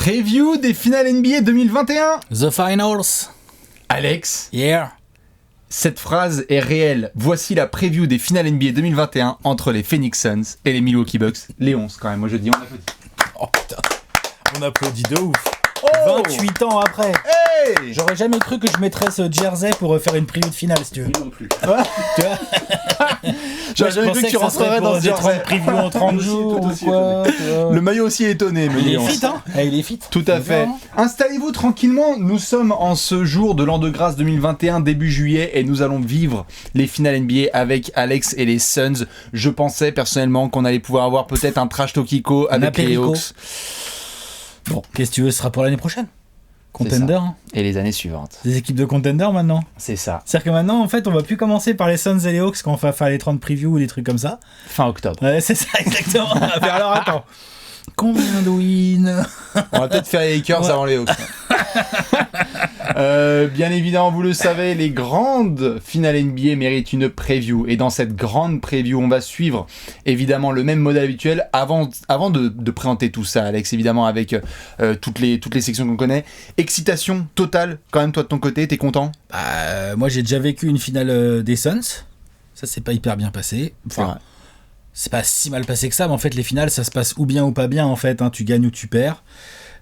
Preview des finales NBA 2021. The Finals. Alex, Yeah. cette phrase est réelle. Voici la preview des finales NBA 2021 entre les Phoenix Suns et les Milwaukee Bucks. Les 11 quand même, moi je dis on applaudit. Oh putain. On applaudit de ouf. Oh 28 ans après. Hey. J'aurais jamais cru que je mettrais ce jersey pour faire une preview de finale, si tu veux. Non plus. Tu vois. J'aurais jamais cru que tu rentrerais dans ce jersey. Preview en 30 jours ou quoi. Le maillot aussi est étonné, mais Il les est 11. fit, hein. Il est fit. Tout à fait. Installez-vous tranquillement, nous sommes en ce jour de l'an de grâce 2021, début juillet, et nous allons vivre les finales NBA avec Alex et les Suns. Je pensais personnellement qu'on allait pouvoir avoir peut-être un trash Tokiko avec les apérico. Hawks. Bon, qu'est-ce que tu veux, ce sera pour l'année prochaine. Contender, hein. Et les années suivantes. Des équipes de contender maintenant. C'est ça. C'est-à-dire que maintenant, en fait, on va plus commencer par les Suns et les Hawks quand on va faire les 30 previews ou des trucs comme ça. Fin octobre. Ouais, c'est ça, exactement. Alors attends. Combien de wins? On va peut-être faire les Lakers avant les Hawks. Bien évidemment, vous le savez, les grandes finales NBA méritent une preview. Et dans cette grande preview, on va suivre évidemment le même modèle habituel. Avant de présenter tout ça, Alex, évidemment, avec toutes les sections qu'on connaît. Excitation totale, quand même, toi de ton côté, t'es content? Moi, j'ai déjà vécu une finale des Suns. Ça, c'est pas hyper bien passé. Enfin, c'est pas si mal passé que ça, mais en fait, les finales, ça se passe ou bien ou pas bien, en fait. Hein, tu gagnes ou tu perds.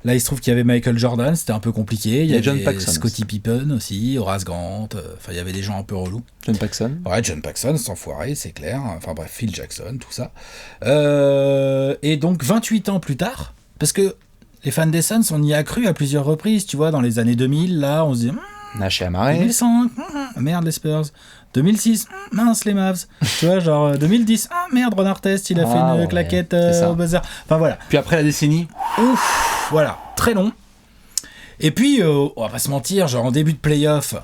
Là, il se trouve qu'il y avait Michael Jordan, c'était un peu compliqué. Il y avait John Paxson. Scottie Pippen aussi, Horace Grant. Enfin, il y avait des gens un peu relous. John Paxson. Ouais, John Paxson, sans foirer, c'est clair. Enfin bref, Phil Jackson, tout ça. Et donc, 28 ans plus tard, parce que les fans des Suns, on y a cru à plusieurs reprises, tu vois, dans les années 2000, là, on se dit... Nash et Amaré. 2005, merde les Spurs. 2006, mince les Mavs. Tu vois, genre 2010, merde Ron Artest, il a fait une claquette au buzzer. Enfin voilà. Puis après la décennie. Ouf, voilà, très long. Et puis, on va pas se mentir, genre en début de playoff,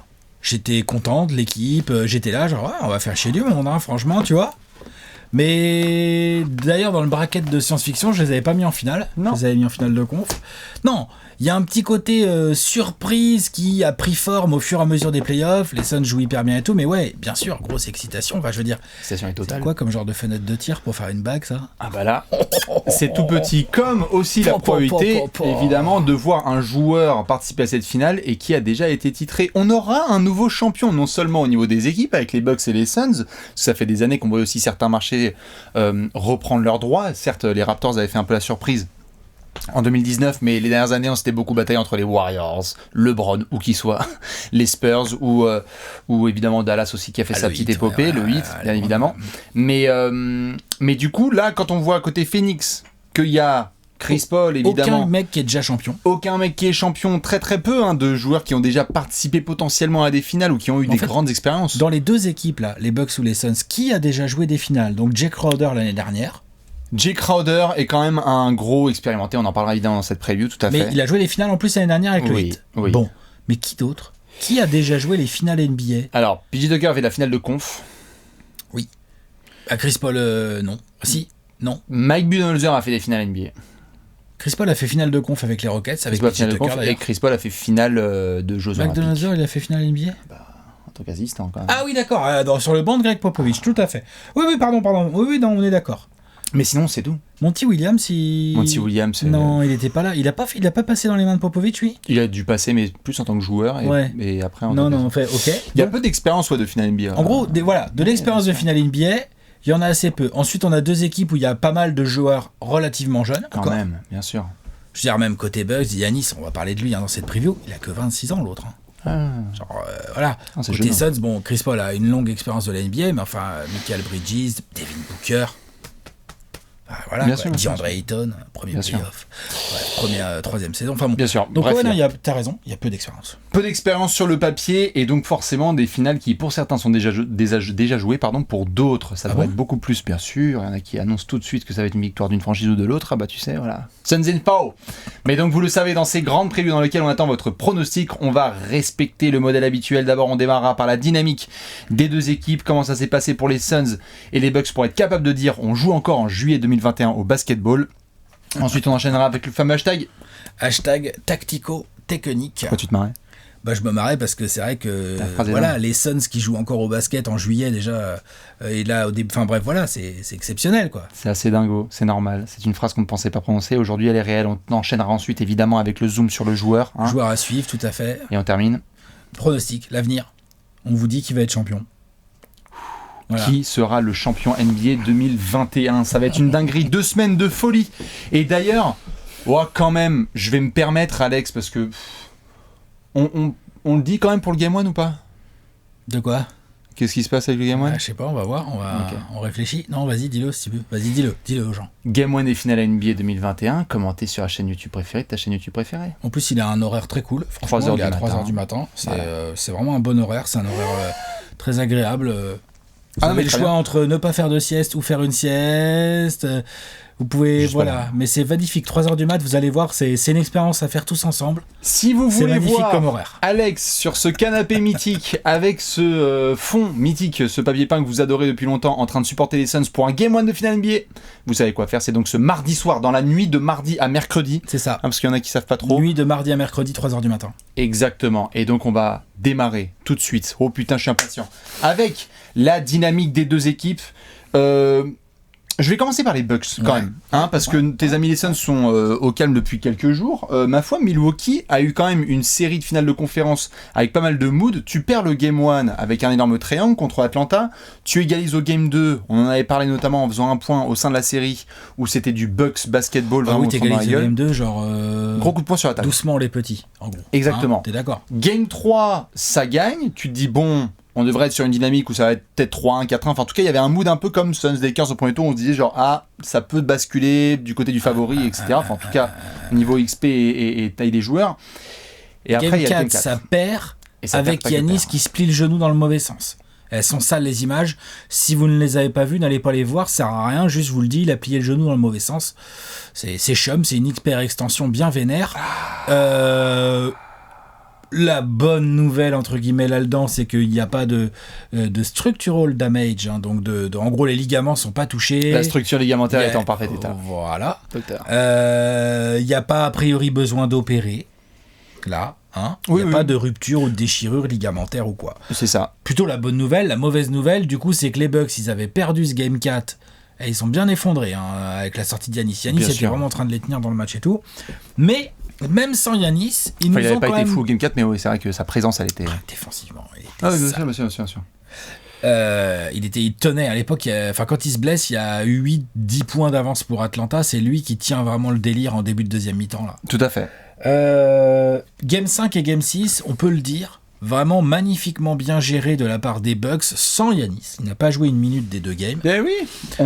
j'étais content de l'équipe, j'étais là, genre on va faire chier du monde, hein, franchement, tu vois. Mais d'ailleurs, dans le bracket de science-fiction, je les avais pas mis en finale. Non. Je les avais mis en finale de conf. Non, il y a un petit côté surprise qui a pris forme au fur et à mesure des playoffs. Les Suns jouent hyper bien et tout, mais ouais, bien sûr, grosse excitation. Enfin, je veux dire, L'excitation est totale. c'est quoi comme genre de fenêtre de tir pour faire une bague, ça? Ah bah là, c'est tout petit, comme aussi la probabilité, évidemment, de voir un joueur participer à cette finale et qui a déjà été titré. On aura un nouveau champion, non seulement au niveau des équipes, avec les Bucks et les Suns, ça fait des années qu'on voit aussi certains marchés reprendre leurs droits. Certes, les Raptors avaient fait un peu la surprise en 2019, mais les dernières années, on s'était beaucoup bataillé entre les Warriors, LeBron, ou qui soit, les Spurs, ou évidemment Dallas aussi qui a fait sa petite épopée, le Heat, bien évidemment. Mais du coup, là, quand on voit à côté Phoenix qu'il y a Chris Paul, évidemment. Aucun mec qui est déjà champion. Aucun mec qui est champion, très très peu de joueurs qui ont déjà participé potentiellement à des finales ou qui ont eu des grandes expériences. Dans les deux équipes, là, les Bucks ou les Suns, qui a déjà joué des finales? Donc Jay Crowder l'année dernière. Jay Crowder est quand même un gros expérimenté, on en parlera évidemment dans cette preview, tout à fait. Mais il a joué les finales en plus l'année dernière avec le Heat. Oui. Bon, mais qui d'autre? Qui a déjà joué les finales NBA? Alors, PJ Tucker avait la finale de conf. Oui. Chris Paul, non. Si, non. Mike Budenholzer a fait des finales NBA. Chris Paul a fait finale de conf avec les Rockets, avec PJ Tucker d'ailleurs. Et Chris Paul a fait finale de Jeux Olympiques. Mike Budenholzer, il a fait finale NBA? En tant qu'assistant quand même. Ah oui, d'accord, sur le banc de Greg Popovich, tout à fait. Oui, pardon. Oui, non, on est d'accord. Mais sinon, c'est tout. Monty Williams, non, il était pas là. Il a pas passé dans les mains de Popovich, lui. Il a dû passer, mais plus en tant que joueur. Et après, en fait, ok. Il y a peu d'expérience de finale NBA. En gros, de l'expérience de finale NBA, il y en a assez peu. Ensuite, on a deux équipes où il y a pas mal de joueurs relativement jeunes. Quand même, bien sûr. Je veux dire, même côté Bucks, Giannis, on va parler de lui dans cette preview, il a que 26 ans, l'autre. Voilà. Côté Suns, bon, Chris Paul a une longue expérience de la NBA, mais enfin, Michael Bridges, Devin Booker. Voilà, bien sûr, DeAndre Ayton, premier playoff, troisième saison. Enfin bon. Bien sûr. Donc t'as raison, il y a peu d'expérience. Peu d'expérience sur le papier et donc forcément des finales qui pour certains sont déjà jouées, pour d'autres ça devrait être beaucoup plus, bien sûr. Il y en a qui annoncent tout de suite que ça va être une victoire d'une franchise ou de l'autre. Ah bah tu sais, voilà. Suns and Pow. Mais donc vous le savez, dans ces grandes previews dans lesquelles on attend votre pronostic, on va respecter le modèle habituel. D'abord on démarrera par la dynamique des deux équipes, comment ça s'est passé pour les Suns et les Bucks pour être capable de dire on joue encore en juillet 2021 au basketball. Ensuite on enchaînera avec le fameux hashtag tactico-technique. Pourquoi tu te marrais? Bah, je me marrais parce que c'est vrai que voilà, les Suns qui jouent encore au basket en juillet déjà, et là, enfin bref, voilà, c'est exceptionnel, quoi. C'est assez dingo, c'est normal. C'est une phrase qu'on ne pensait pas prononcer. Aujourd'hui, elle est réelle. On enchaînera ensuite, évidemment, avec le zoom sur le joueur. Joueur à suivre, tout à fait. Et on termine. Pronostic, l'avenir. On vous dit qui va être champion. Voilà. Qui sera le champion NBA 2021? Ça va être une dinguerie. 2 semaines de folie. Et d'ailleurs, quand même, je vais me permettre, Alex, parce que... On le dit quand même pour le Game 1 ou pas? De quoi? Qu'est-ce qui se passe avec le Game 1? Je sais pas, on va voir, on réfléchit. Non, vas-y, dis-le si tu veux. Vas-y, dis-le aux gens. Game 1 et finale NBA 2021, commenté sur la chaîne YouTube préférée, ta chaîne YouTube préférée. En plus, il a un horaire très cool. Franchement, il est à 3h du matin. C'est vraiment un bon horaire, c'est un horaire très agréable. Vous avez le choix entre ne pas faire de sieste ou faire une sieste. Vous pouvez, voilà. Mais c'est magnifique. 3h du mat, vous allez voir, c'est une expérience à faire tous ensemble. Si vous voulez voir comme horaire. Alex sur ce canapé mythique, avec ce fond mythique, ce papier peint que vous adorez depuis longtemps, en train de supporter les Suns pour un Game 1 de finale NBA, vous savez quoi faire. C'est donc ce mardi soir, dans la nuit de mardi à mercredi. C'est ça. Parce qu'il y en a qui savent pas trop. Nuit de mardi à mercredi, 3h du matin. Exactement. Et donc on va démarrer tout de suite. Oh putain, je suis impatient. Avec la dynamique des deux équipes. Je vais commencer par les Bucks quand même, parce que tes amis les Suns sont au calme depuis quelques jours. Ma foi, Milwaukee a eu quand même une série de finales de conférence avec pas mal de mood. Tu perds le Game 1 avec un énorme triangle contre Atlanta. Tu égalises au Game 2. On en avait parlé notamment en faisant un point au sein de la série où c'était du Bucks basketball. Ah oui, t'égalises au Game 2, genre... Gros coup de poing sur la table. Doucement les petits, en gros. Exactement. T'es d'accord. Game 3, ça gagne. Tu te dis, bon... On devrait être sur une dynamique où ça va être peut-être 3-1, 4-1. Enfin, en tout cas, il y avait un mood un peu comme Suns Lakers au premier tour. On se disait genre, ça peut basculer du côté du favori, etc. Enfin, en tout cas, niveau XP et taille des joueurs. Et après, il y a Game 4. Ça perd avec Giannis qui se plie le genou dans le mauvais sens. Elles sont sales les images. Si vous ne les avez pas vues, n'allez pas les voir. Ça sert à rien. Juste, je vous le dis, il a plié le genou dans le mauvais sens. C'est chum. C'est une hyper extension bien vénère. La bonne nouvelle, entre guillemets, là-dedans, c'est qu'il n'y a pas de structural damage. Donc, en gros, les ligaments ne sont pas touchés. La structure ligamentaire est en parfait état. Voilà. Il n'y a pas, a priori, besoin d'opérer. Là. Il n'y a pas de rupture ou de déchirure ligamentaire ou quoi. C'est ça. Plutôt la bonne nouvelle. La mauvaise nouvelle, du coup, c'est que les Bucks, ils avaient perdu ce Game 4. Et ils sont bien effondrés avec la sortie de Giannis. Giannis était vraiment en train de les tenir dans le match et tout. Mais... Même sans Giannis, il n'avait pas été fou au Game 4, mais oui, c'est vrai que sa présence, elle était... défensivement, il était bien sûr. Il tenait à l'époque, quand il se blesse, il y a eu 8-10 points d'avance pour Atlanta. C'est lui qui tient vraiment le délire en début de deuxième mi-temps. Là. Tout à fait. Game 5 et Game 6, on peut le dire, vraiment magnifiquement bien géré de la part des Bucks sans Giannis. Il n'a pas joué une minute des deux games. Eh oui.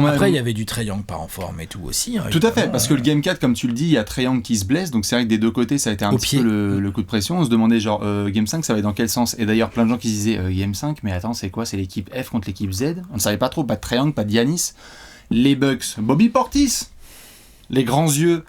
Après, il y avait du Trae Young pas en forme et tout aussi. Tout à fait, parce que le Game 4, comme tu le dis, il y a Trae Young qui se blesse, donc c'est vrai que des deux côtés, ça a été un petit peu le coup de pression. On se demandait genre, Game 5, ça va être dans quel sens? Et d'ailleurs, plein de gens qui se disaient, Game 5, mais attends, c'est quoi? C'est l'équipe F contre l'équipe Z? On ne savait pas trop, pas de Trae Young, pas de Giannis. Les Bucks, Bobby Portis, les grands yeux,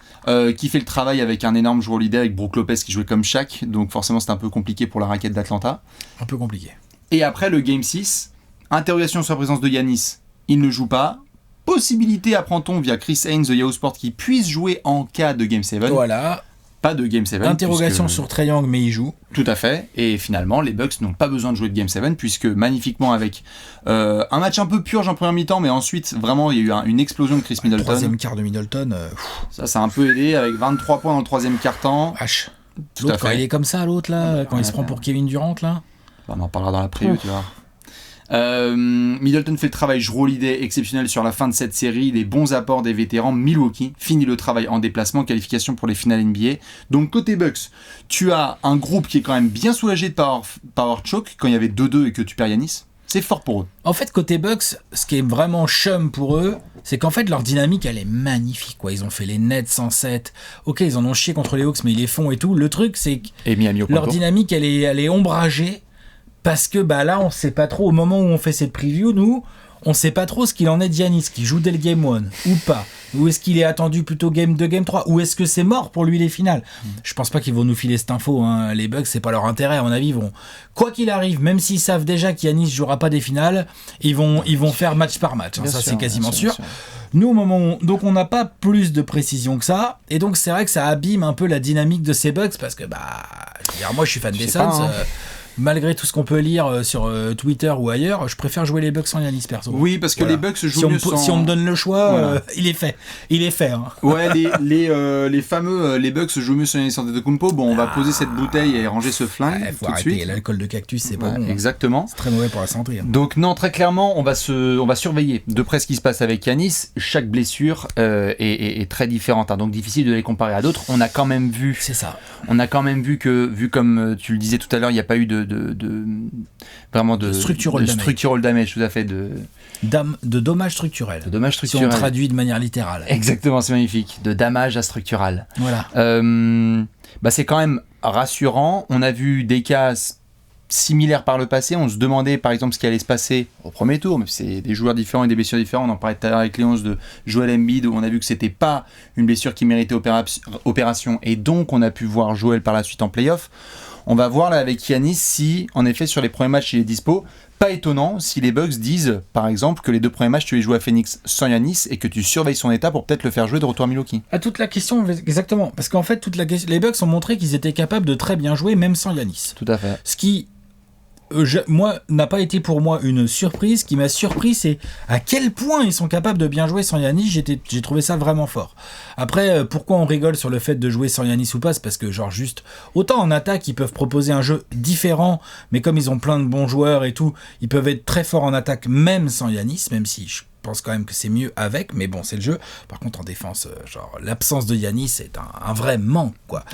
qui fait le travail avec un énorme joueur leader, avec Brook Lopez qui jouait comme Shaq, donc forcément c'était un peu compliqué pour la raquette d'Atlanta. Un peu compliqué. Et après le Game 6, interrogation sur la présence de Giannis, il ne joue pas. Possibilité, apprend-on, via Chris Haynes de Yahoo Sport, qui puisse jouer en cas de Game 7. Voilà. Pas de Game 7. Interrogation sur Trae Young, mais il joue. Tout à fait. Et finalement, les Bucks n'ont pas besoin de jouer de Game 7, puisque magnifiquement, avec un match un peu purge en première mi-temps, mais ensuite, vraiment, il y a eu une explosion de Chris Middleton. Troisième quart de Middleton. Ça a un peu aidé, avec 23 points dans le troisième quart-temps. L'autre, quand il est comme ça, l'autre, là, quand il se prend pour Kevin Durant, là. On en parlera dans la preview, tu vois. Middleton fait le travail Holiday exceptionnel sur la fin de cette série, les bons apports des vétérans. Milwaukee finit le travail en déplacement, qualification pour les finales NBA. Donc côté Bucks, tu as un groupe qui est quand même bien soulagé de power choke quand il y avait 2-2 et que tu perds Giannis. C'est fort pour eux. En fait, côté Bucks, ce qui est vraiment chum pour eux, c'est qu'en fait leur leur elle est magnifique, quoi. Ils ont fait les Nets en 7. Ok, ils en ont chié contre les Hawks, mais ils les font et tout. Le truc, c'est que leur dynamique, elle est ombragée. Parce que là, on sait pas trop, au moment où on fait cette preview, nous, on sait pas trop ce qu'il en est de Giannis, qui joue dès le Game 1 ou pas. Ou est-ce qu'il est attendu plutôt Game 2, Game 3? Ou est-ce que c'est mort pour lui les finales? Je pense pas qu'ils vont nous filer cette info. Les Bucks, c'est pas leur intérêt, à mon avis. Quoi qu'il arrive, même s'ils savent déjà qu'Giannis jouera pas des finales, ils vont faire match par match. Ça, c'est quasiment sûr. Nous, au moment où donc on n'a pas plus de précision que ça, et donc c'est vrai que ça abîme un peu la dynamique de ces bugs, parce que, je veux dire, moi je suis fan des Suns, malgré tout ce qu'on peut lire sur Twitter ou ailleurs, je préfère jouer les bugs sans Giannis perso. Oui, parce que les bugs se jouent mieux sans... Si on me donne le choix, il est fait. Hein. Ouais, les fameux les bugs se jouent mieux sans Giannis Antetokounmpo. Bon, on va poser cette bouteille et ranger ce flingue faut tout de arrêter. suite. L'alcool de cactus, c'est pas bon. Exactement. C'est très mauvais pour la santé. Donc non, très clairement, on va surveiller de près ce qui se passe avec Giannis. Chaque blessure est très différente, donc difficile de les comparer à d'autres. On a quand même vu. C'est ça. On a quand même vu comme tu le disais tout à l'heure, il n'y a pas eu de structural damage, tout à fait, de dommages structurels. De dommages structurels. Si on traduit de manière littérale. Exactement, c'est magnifique. De damage à structural. Voilà. C'est quand même rassurant. On a vu des cas similaires par le passé. On se demandait par exemple ce qui allait se passer au premier tour, mais c'est des joueurs différents et des blessures différentes. On en parlait tout à l'heure avec Léonce de Joel Embiid, où on a vu que c'était pas une blessure qui méritait opération, et donc on a pu voir Joel par la suite en play-off. On va voir là avec Giannis si, en effet, sur les premiers matchs, il est dispo. Pas étonnant si les Bucks disent, par exemple, que les 2 premiers matchs, tu les joues à Phoenix sans Giannis et que tu surveilles son état pour peut-être le faire jouer de retour à Milwaukee. Toute la question, exactement. Parce qu'en fait, les Bucks ont montré qu'ils étaient capables de très bien jouer, même sans Giannis. Tout à fait. Ce qui, n'a pas été pour moi une surprise. Ce qui m'a surpris, c'est à quel point ils sont capables de bien jouer sans Giannis. J'ai trouvé ça vraiment fort. Après, pourquoi on rigole sur le fait de jouer sans Giannis ou pas? C'est parce que, juste, autant en attaque, ils peuvent proposer un jeu différent, mais comme ils ont plein de bons joueurs et tout, ils peuvent être très forts en attaque, même sans Giannis, même si je pense quand même que c'est mieux avec, mais bon, c'est le jeu. Par contre, en défense, l'absence de Giannis est un vrai manque, quoi.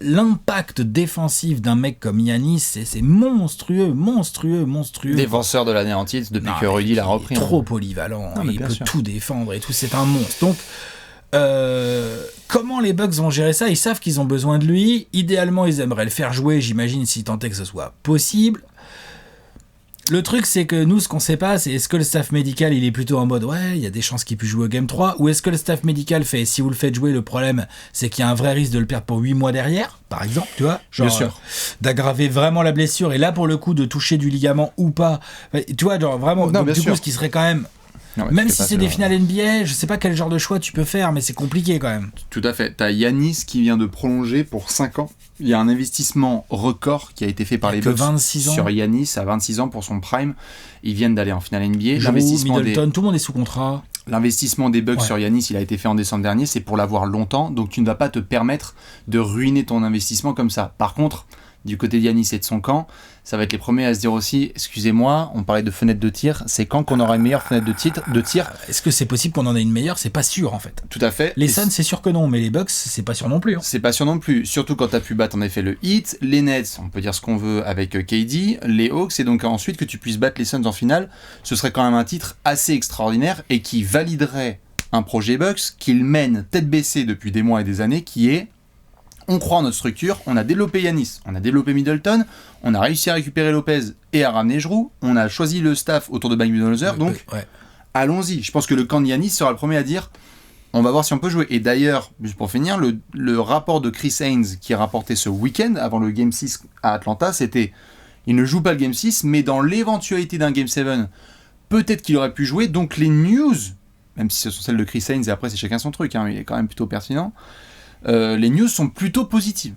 L'impact défensif d'un mec comme Giannis, c'est monstrueux. Défenseur de l'année en titre depuis que Rudy l'a repris. Il est trop polyvalent, il peut tout défendre et tout, c'est un monstre. Donc, comment les Bucks vont gérer ça? Ils savent qu'ils ont besoin de lui. Idéalement, ils aimeraient le faire jouer, j'imagine, si tant est que ce soit possible. Le truc, c'est que nous, ce qu'on sait pas, c'est est-ce que le staff médical, il est plutôt en mode il y a des chances qu'il puisse jouer au Game 3, ou est-ce que le staff médical fait, si vous le faites jouer, le problème, c'est qu'il y a un vrai risque de le perdre pour 8 mois derrière, par exemple, tu vois, Bien sûr. D'aggraver vraiment la blessure, et là, pour le coup, de toucher du ligament ou pas, tu vois, vraiment, non, donc, du sûr. coup, ce qui serait quand même... Même si c'est des finales NBA, je sais pas quel genre de choix tu peux faire, mais c'est compliqué quand même. Tout à fait. T'as Giannis qui vient de prolonger pour 5 ans. Il y a un investissement record qui a été fait par les Bucks sur Giannis à 26 ans pour son prime. Ils viennent d'aller en finale NBA. Middleton, tout le monde est sous contrat. L'investissement des Bucks sur Giannis, il a été fait en décembre dernier, c'est pour l'avoir longtemps, donc tu ne vas pas te permettre de ruiner ton investissement comme ça. Par contre, du côté de Giannis et de son camp, ça va être les premiers à se dire aussi, excusez-moi, on parlait de fenêtre de tir, c'est quand qu'on aura une meilleure fenêtre de tir. Est-ce que c'est possible qu'on en ait une meilleure? C'est pas sûr en fait. Tout à fait. Les Suns, c'est sûr que non, mais les Bucks, c'est pas sûr non plus. C'est pas sûr non plus, surtout quand tu as pu battre en effet le Heat, les Nets, on peut dire ce qu'on veut avec KD, les Hawks, et donc ensuite que tu puisses battre les Suns en finale, ce serait quand même un titre assez extraordinaire et qui validerait un projet Bucks qu'ils mènent tête baissée depuis des mois et des années, qui est: on croit en notre structure, on a développé Giannis, on a développé Middleton, on a réussi à récupérer Lopez et à ramener Giroud, on a choisi le staff autour de Mike Budenholzer, donc allons-y. Je pense que le camp de Giannis sera le premier à dire on va voir si on peut jouer. Et d'ailleurs, juste pour finir, le rapport de Chris Haynes qui a rapporté ce week-end avant le Game 6 à Atlanta, c'était il ne joue pas le Game 6, mais dans l'éventualité d'un Game 7, peut-être qu'il aurait pu jouer. Donc les news, même si ce sont celles de Chris Haynes et après c'est chacun son truc, il est quand même plutôt pertinent. Les news sont plutôt positives.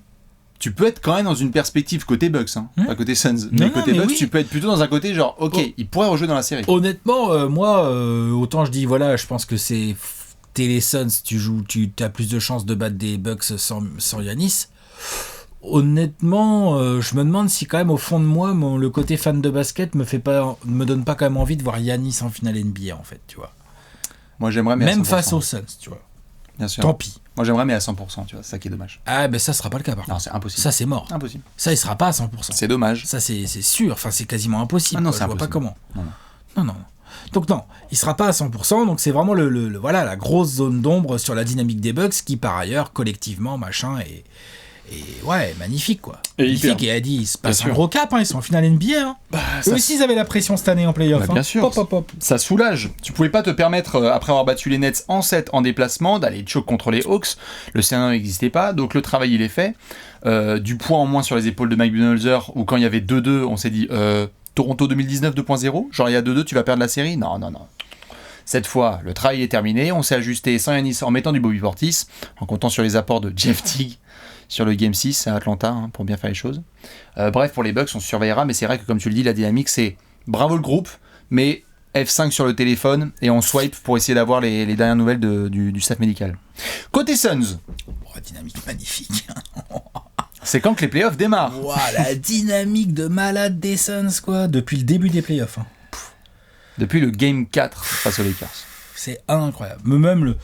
Tu peux être quand même dans une perspective côté Bucks, pas côté Suns, mais côté Bucks, tu peux être plutôt dans un côté genre, il pourrait rejouer dans la série. Honnêtement, moi, autant je dis, je pense que c'est les Suns, tu as plus de chances de battre des Bucks sans Giannis. Honnêtement, je me demande si quand même au fond de moi, le côté fan de basket me donne pas quand même envie de voir Giannis en finale NBA en fait, tu vois. Moi j'aimerais, mais même face aux Suns, tu vois. Bien sûr. Tant pis. Moi j'aimerais, mais à 100%, tu vois, c'est ça qui est dommage. Ça sera pas le cas par contre. Non, c'est impossible. Ça c'est mort. Impossible. Ça il sera pas à 100%. C'est dommage. Ça c'est sûr, enfin c'est quasiment impossible. Non, je vois pas comment. Non. Donc non, il sera pas à 100%, donc c'est vraiment la grosse zone d'ombre sur la dynamique des Bucks qui par ailleurs collectivement est magnifique quoi. Magnifique, et Adi, il se passe un gros cap, ils sont en finale NBA. Eux aussi ils avaient la pression cette année en play-off. Bien sûr, pop. Ça soulage. Tu pouvais pas te permettre, après avoir battu les Nets en 7 en déplacement, d'aller choke contre les Hawks. Le scénario n'existait pas, donc le travail il est fait. Du poids en moins sur les épaules de Mike Budenholzer, où quand il y avait 2-2, on s'est dit Toronto 2019 2.0, genre il y a 2-2, tu vas perdre la série. Non. Cette fois, le travail est terminé, on s'est ajusté sans Giannis en mettant du Bobby Portis, en comptant sur les apports de Jeff Teague sur le Game 6 à Atlanta, pour bien faire les choses. Bref, pour les Bucks, on surveillera, mais c'est vrai que comme tu le dis, la dynamique, c'est bravo le groupe, mais F5 sur le téléphone et on swipe pour essayer d'avoir les dernières nouvelles du staff médical. Côté Suns. Dynamique magnifique. C'est quand que les playoffs démarrent. Wow, la dynamique de malade des Suns, quoi, depuis le début des playoffs. Hein. Depuis le Game 4 face aux Lakers. C'est incroyable. Même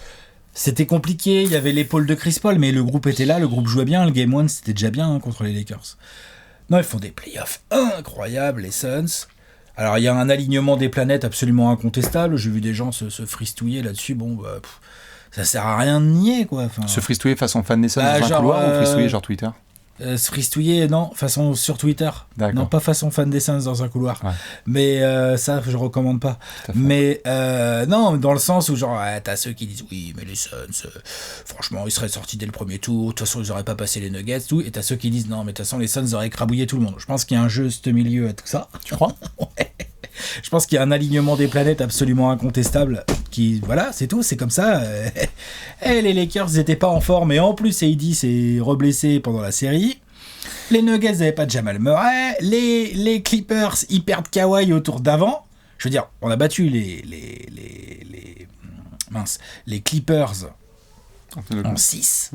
c'était compliqué, il y avait l'épaule de Chris Paul, mais le groupe était là, le groupe jouait bien, le Game 1 c'était déjà bien contre les Lakers. Non, ils font des playoffs incroyables, les Suns. Alors, il y a un alignement des planètes absolument incontestable. J'ai vu des gens se fristouiller là-dessus. Bon, ça sert à rien de nier, quoi. Enfin, se fristouiller façon fan des Suns dans un couloir ou fristouiller genre Twitter se fristouiller, non, façon sur Twitter. D'accord. Non, pas façon fan des Suns dans un couloir. Ouais. Mais ça, je recommande pas. Mais non, dans le sens où, genre, t'as ceux qui disent oui, mais les Suns, franchement, ils seraient sortis dès le premier tour. De toute façon, ils auraient pas passé les Nuggets, tout. Et t'as ceux qui disent non, mais de toute façon, les Suns auraient écrabouillé tout le monde. Je pense qu'il y a un juste milieu à tout ça. Tu crois? Ouais. Je pense qu'il y a un alignement des planètes absolument incontestable. Qui, voilà, c'est tout, c'est comme ça. Les Lakers n'étaient pas en forme, et en plus, AD s'est reblessé pendant la série. Les Nuggets n'avaient pas de Jamal Murray. Les Clippers, ils perdent Kawhi au tour d'avant. Je veux dire, on a battu les Clippers en 6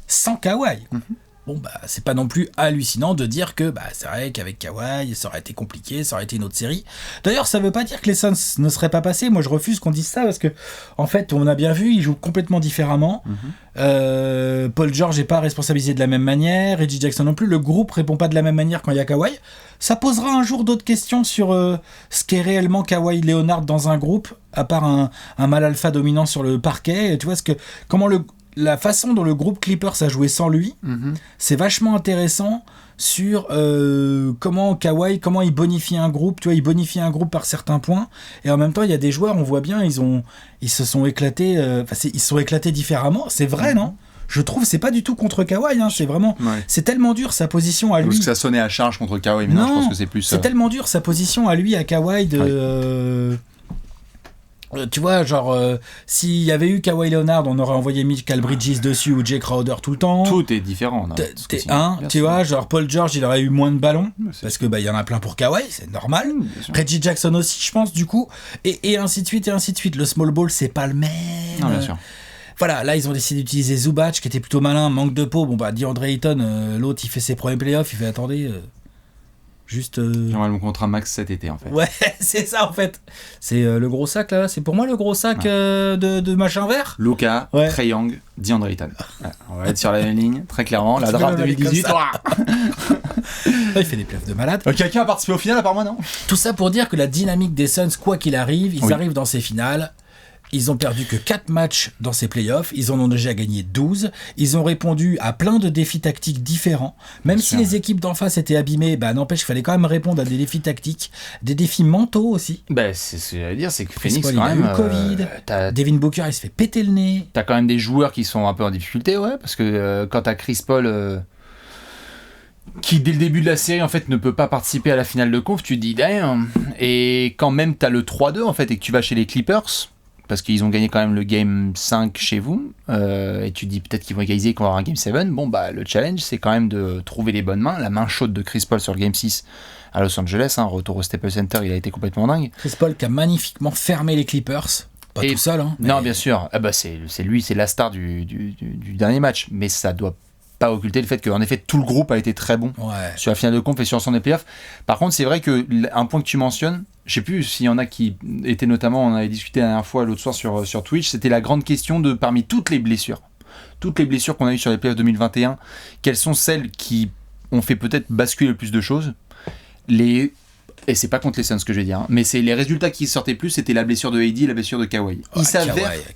sans Kawhi. Bon, bah, c'est pas non plus hallucinant de dire que c'est vrai qu'avec Kawhi, ça aurait été compliqué, ça aurait été une autre série. D'ailleurs, ça veut pas dire que les Suns ne seraient pas passés. Moi, je refuse qu'on dise ça parce que, en fait, on a bien vu, ils jouent complètement différemment. Paul George n'est pas responsabilisé de la même manière, Reggie Jackson non plus. Le groupe répond pas de la même manière quand il y a Kawhi. Ça posera un jour d'autres questions sur ce qu'est réellement Kawhi Leonard dans un groupe, à part un mal alpha dominant sur le parquet. Tu vois, la façon dont le groupe Clippers a joué sans lui, c'est vachement intéressant sur comment Kawhi, comment il bonifie un groupe. Tu vois, il bonifie un groupe par certains points, et en même temps, il y a des joueurs, on voit bien, ils se sont éclatés, ils se sont éclatés différemment. C'est vrai, non ? Je trouve c'est pas du tout contre Kawhi, hein, c'est vraiment, c'est tellement dur sa position à lui. Parce que ça sonnait à charge contre Kawhi, mais non, je pense que c'est plus. C'est tellement dur sa position à lui, à Kawhi de. Tu vois, genre, s'il y avait eu Kawhi Leonard, on aurait envoyé Michael Bridges dessus ou Jay Crowder tout le temps. Tout est différent. Tu vois, genre Paul George, il aurait eu moins de ballons parce que il y en a plein pour Kawhi, c'est normal. Reggie Jackson aussi, je pense, du coup, et ainsi de suite et ainsi de suite. Le small ball, c'est pas le même. Non, bien sûr. Voilà, là, ils ont décidé d'utiliser Zubac, qui était plutôt malin, manque de peau. Bon, DeAndre Ayton, l'autre, il fait ses premiers playoffs, il fait attendez. Juste. J'aimerais mon contrat max cet été, en fait. Ouais, c'est ça, en fait. C'est le gros sac, là. C'est pour moi le gros sac de machin vert. Luka, Trae Young, DeAndre Ayton. Ouais, on va être sur la même ligne, très clairement. La draft 2018. Il fait des playoffs de malade. Quelqu'un a participé au final, à part moi, non ? Tout ça pour dire que la dynamique des Suns, quoi qu'il arrive, ils arrivent dans ces finales. Ils ont perdu que 4 matchs dans ces playoffs. Ils en ont déjà gagné 12. Ils ont répondu à plein de défis tactiques différents. Même si les équipes d'en face étaient abîmées, n'empêche qu'il fallait quand même répondre à des défis tactiques, des défis mentaux aussi. C'est ce que je veux dire, c'est que Phoenix, Paul, quand même. Il a eu le Covid. Devin Booker, il se fait péter le nez. T'as quand même des joueurs qui sont un peu en difficulté, parce que quand t'as Chris Paul. Qui dès le début de la série en fait ne peut pas participer à la finale de conf, tu te dis damn. Et quand même t'as le 3-2 en fait et que tu vas chez les Clippers, parce qu'ils ont gagné quand même le Game 5 chez vous, et tu te dis peut-être qu'ils vont égaliser et qu'on va avoir un Game 7, le challenge c'est quand même de trouver les bonnes mains. La main chaude de Chris Paul sur le Game 6 à Los Angeles, retour au Staples Center, il a été complètement dingue. Chris Paul qui a magnifiquement fermé les Clippers, pas tout seul. Non bien sûr, c'est lui, c'est la star du dernier match, mais ça doit pas occulter le fait qu'en effet tout le groupe a été très bon sur la finale de conf et sur l'ensemble des playoffs. Par contre c'est vrai que un point que tu mentionnes, je sais plus s'il y en a qui étaient notamment, on avait discuté la dernière fois l'autre soir sur Twitch, c'était la grande question de parmi toutes les blessures qu'on a eues sur les playoffs 2021, quelles sont celles qui ont fait peut-être basculer le plus de choses. Et c'est pas contre les Suns que je vais dire, mais c'est les résultats qui sortaient plus, c'était la blessure de AD et la blessure de Kawhi.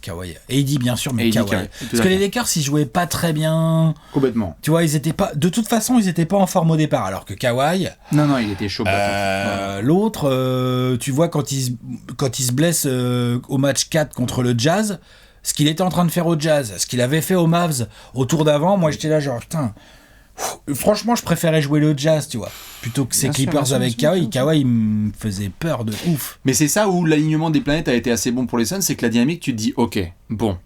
Kawhi. AD bien sûr, mais Kawhi. Parce que les Lakers, ils jouaient pas très bien. Complètement. Tu vois, ils étaient pas. De toute façon, ils étaient pas en forme au départ, alors que Kawhi. Non, il était chaud. L'autre, tu vois, quand il se blesse au match 4 contre le Jazz, ce qu'il était en train de faire au Jazz, ce qu'il avait fait aux Mavs au tour d'avant, moi j'étais là genre putain. Franchement, je préférais jouer le Jazz, tu vois, plutôt que ces Bien sûr, Clippers bien sûr, avec bien sûr, Kawhi. bien sûr. Kawhi, il me faisait peur de ouf. Mais c'est ça où l'alignement des planètes a été assez bon pour les Suns, c'est que la dynamique, tu te dis, ok, bon,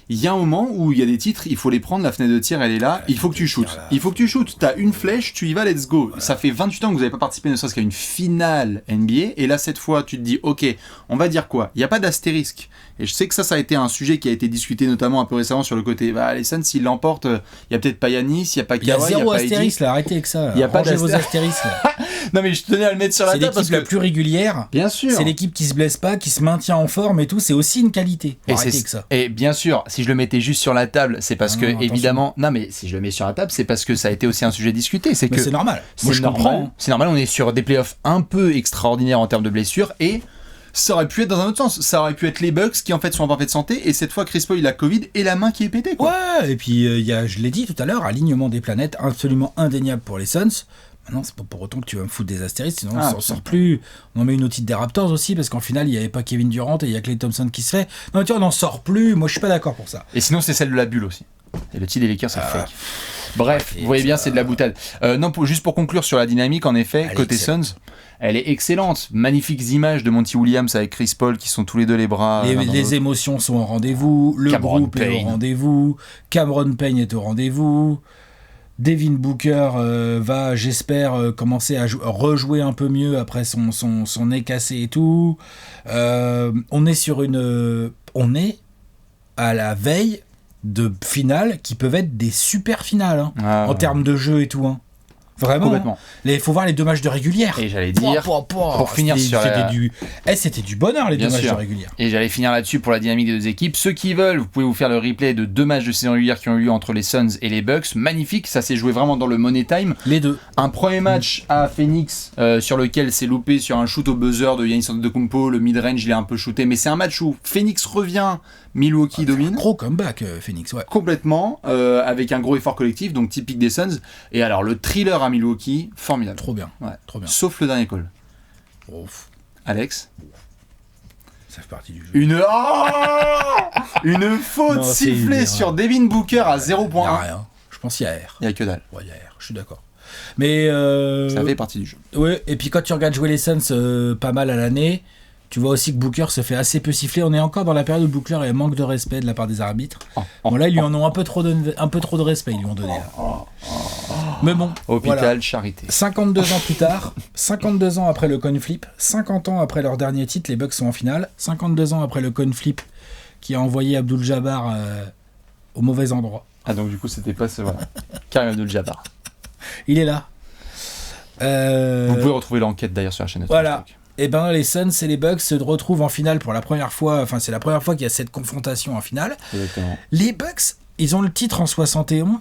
il y a un moment où il y a des titres, il faut les prendre, la fenêtre de tir, elle est là, il faut que tu shootes. Il faut que tu shootes, t'as une flèche, tu y vas, let's go. Voilà. Ça fait 28 ans que vous n'avez pas participé ne serait-ce qu'à une finale NBA, et là, cette fois, tu te dis, ok, on va dire quoi? Il n'y a pas d'astérisque. Et je sais que ça a été un sujet qui a été discuté notamment un peu récemment sur le côté, les Suns, s'ils l'emportent, il n'y a peut-être pas Yanis, il n'y a pas Il y a Kawhi, il n'y a zéro pas Eddie. astérisque, là, arrêtez avec ça. Il y a pas Rangez vos d'astérisque. astérisques. Là. Non mais je tenais à le mettre sur la C'est table parce l'équipe que... la plus régulière. Bien sûr. C'est l'équipe qui se blesse pas, qui se maintient en forme et tout. C'est aussi une qualité. Faut arrêter avec ça. Et bien sûr, si je le mettais juste sur la table, c'est parce Ah que non, attention. évidemment, non mais si je le mets sur la table, c'est parce que ça a été aussi un sujet discuté. C'est Mais que c'est normal. Moi, c'est je normal. comprends. C'est normal. On est sur des playoffs un peu extraordinaires en termes de blessures et ça aurait pu être dans un autre sens. Ça aurait pu être les Bucks qui en fait sont en parfaite santé et cette fois Chris Paul il a Covid et la main qui est pétée quoi. Ouais, et puis il y a, je l'ai dit tout à l'heure, alignement des planètes absolument indéniable pour les Suns. Maintenant, c'est pas pour autant que tu vas me foutre des astérisques, sinon on s'en sort plus. On en met une au titre des Raptors aussi, parce qu'en finale, il n'y avait pas Kevin Durant et il y a Klay Thompson qui se fait. Non, tu vois, on n'en sort plus. Moi, je suis pas d'accord pour ça. Et sinon c'est celle de la bulle aussi. Et le titre des Lakers c'est fake. Bref, et vous voyez bien, ça- c'est de la boutade. Non, juste pour conclure sur la dynamique, en effet, Elle est côté excellente. Suns, elle est excellente. Magnifiques images de Monty Williams avec Chris Paul qui sont tous les deux les bras. l'un dans Les l'autre. émotions sont au rendez-vous. Le Cameron groupe est au Payne. rendez-vous. Cameron Payne est au rendez-vous. Devin Booker va, j'espère, commencer à rejouer un peu mieux après son nez cassé et tout. On est sur on est à la veille de finales qui peuvent être des super finales hein, Ah, en ouais. termes de jeu et tout. Hein. Vraiment. Complètement. Il faut voir les deux matchs de régulière. Et j'allais dire, pour finir sur la- C'était du bonheur les Bien deux matchs sûr. de régulière. Et j'allais finir là-dessus pour la dynamique des deux équipes. Ceux qui veulent, vous pouvez vous faire le replay de 2 matchs de saison régulière qui ont eu lieu entre les Suns et les Bucks. Magnifique, ça s'est joué vraiment dans le money time. Les deux. Un premier match à Phoenix sur lequel c'est loupé sur un shoot au buzzer de Giannis Antetokounmpo. Le mid-range, il est un peu shooté. Mais c'est un match où Phoenix revient, Milwaukee domine. Gros comeback, Phoenix, ouais. Complètement, avec un gros effort collectif, donc typique des Suns. Et alors, le thriller à Milwaukee, formidable. Trop bien. Ouais. Trop bien. Sauf le dernier call. Oh, Alex ça fait partie du jeu. Une faute Non, c'est sifflée une erreur. sur Devin Booker à Il n'y a 0.1. rien. Je pense qu'il y a R. Il n'y a que dalle. Ouais, il y a R, je suis d'accord. Mais. Ça fait partie du jeu. Ouais, et puis quand tu regardes jouer les Suns pas mal à l'année, tu vois aussi que Booker se fait assez peu siffler. On est encore dans la période où Booker est manque de respect de la part des arbitres. Bon, là, ils lui en ont un peu trop de respect, ils lui ont donné. Là. Mais bon, Hôpital, voilà. charité. 52 ans plus tard, 52 ans après le coin flip, 50 ans après leur dernier titre, les Bucks sont en finale, 52 ans après le coin flip qui a envoyé Abdul Jabbar au mauvais endroit. Ah, donc du coup, c'était pas ce. Voilà. Karim Abdul-Jabbar. Il est là. Vous pouvez retrouver l'enquête d'ailleurs sur la chaîne. Voilà. Et ben les Suns et les Bucks se retrouvent en finale pour la première fois. Enfin, c'est la première fois qu'il y a cette confrontation en finale. Exactement. Les Bucks, ils ont le titre en 71.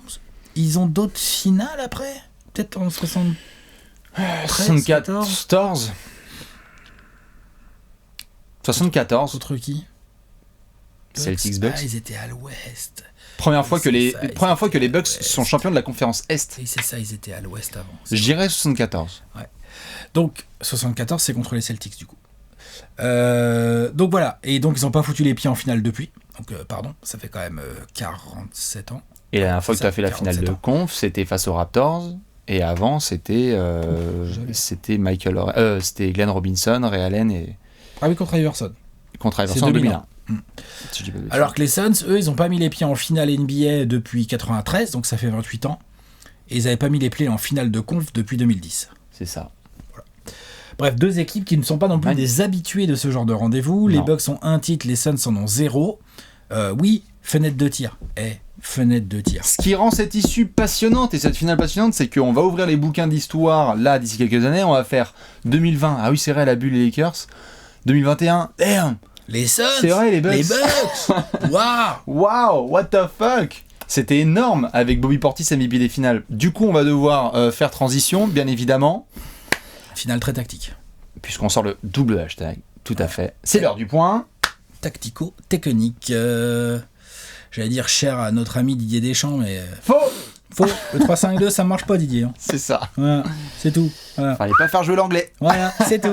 Ils ont d'autres finales après. Peut-être en 60. 74. 74. Contre qui Celtics Bucks. Ah, ils étaient à l'ouest. Première fois que les Bucks l'Ouest. sont champions de la conférence Est. Et c'est ça, ils étaient à l'ouest avant. Je dirais 74. Donc, 74, c'est contre les Celtics, du coup. Donc voilà. Et donc, ils n'ont pas foutu les pieds en finale depuis. Donc, pardon, ça fait quand même 47 ans. Et la dernière fois que tu as fait la finale 47 de ans. conf, c'était face aux Raptors. Et avant, c'était c'était Glenn Robinson, Ray Allen et Ah oui, contre Iverson. contre C'est Iverson en 2001. 2001. Si je dis pas de bêtises. Alors que les Suns, eux, ils n'ont pas mis les pieds en finale NBA depuis 93, donc ça fait 28 ans. Et ils n'avaient pas mis les pieds en finale de conf depuis 2010. C'est ça. Bref, deux équipes qui ne sont pas non plus des habitués de ce genre de rendez-vous. Les Non. Bucks ont un titre, les Suns en ont 0. Oui, fenêtre de tir. Fenêtre de tir. Ce qui rend cette issue passionnante et cette finale passionnante, c'est qu'on va ouvrir les bouquins d'histoire là d'ici quelques années. On va faire 2020. Ah oui, c'est vrai, la bulle les Lakers. 2021. Damn. Les Suns. C'est vrai, les Bucks. Les Bucks. Waouh. Wow, what the fuck. C'était énorme avec Bobby Portis MVP des finales. Du coup, on va devoir faire transition, bien évidemment, Finale très tactique. puisqu'on sort le double hashtag. Tout à fait. C'est l'heure du point. Tactico-technique. J'allais dire cher à notre ami Didier Deschamps, mais Faux. faux. Le 3-5-2, ça marche pas, Didier. Hein. C'est ça. Voilà, c'est tout. Voilà, Fallait pas faire jouer l'anglais. voilà c'est tout.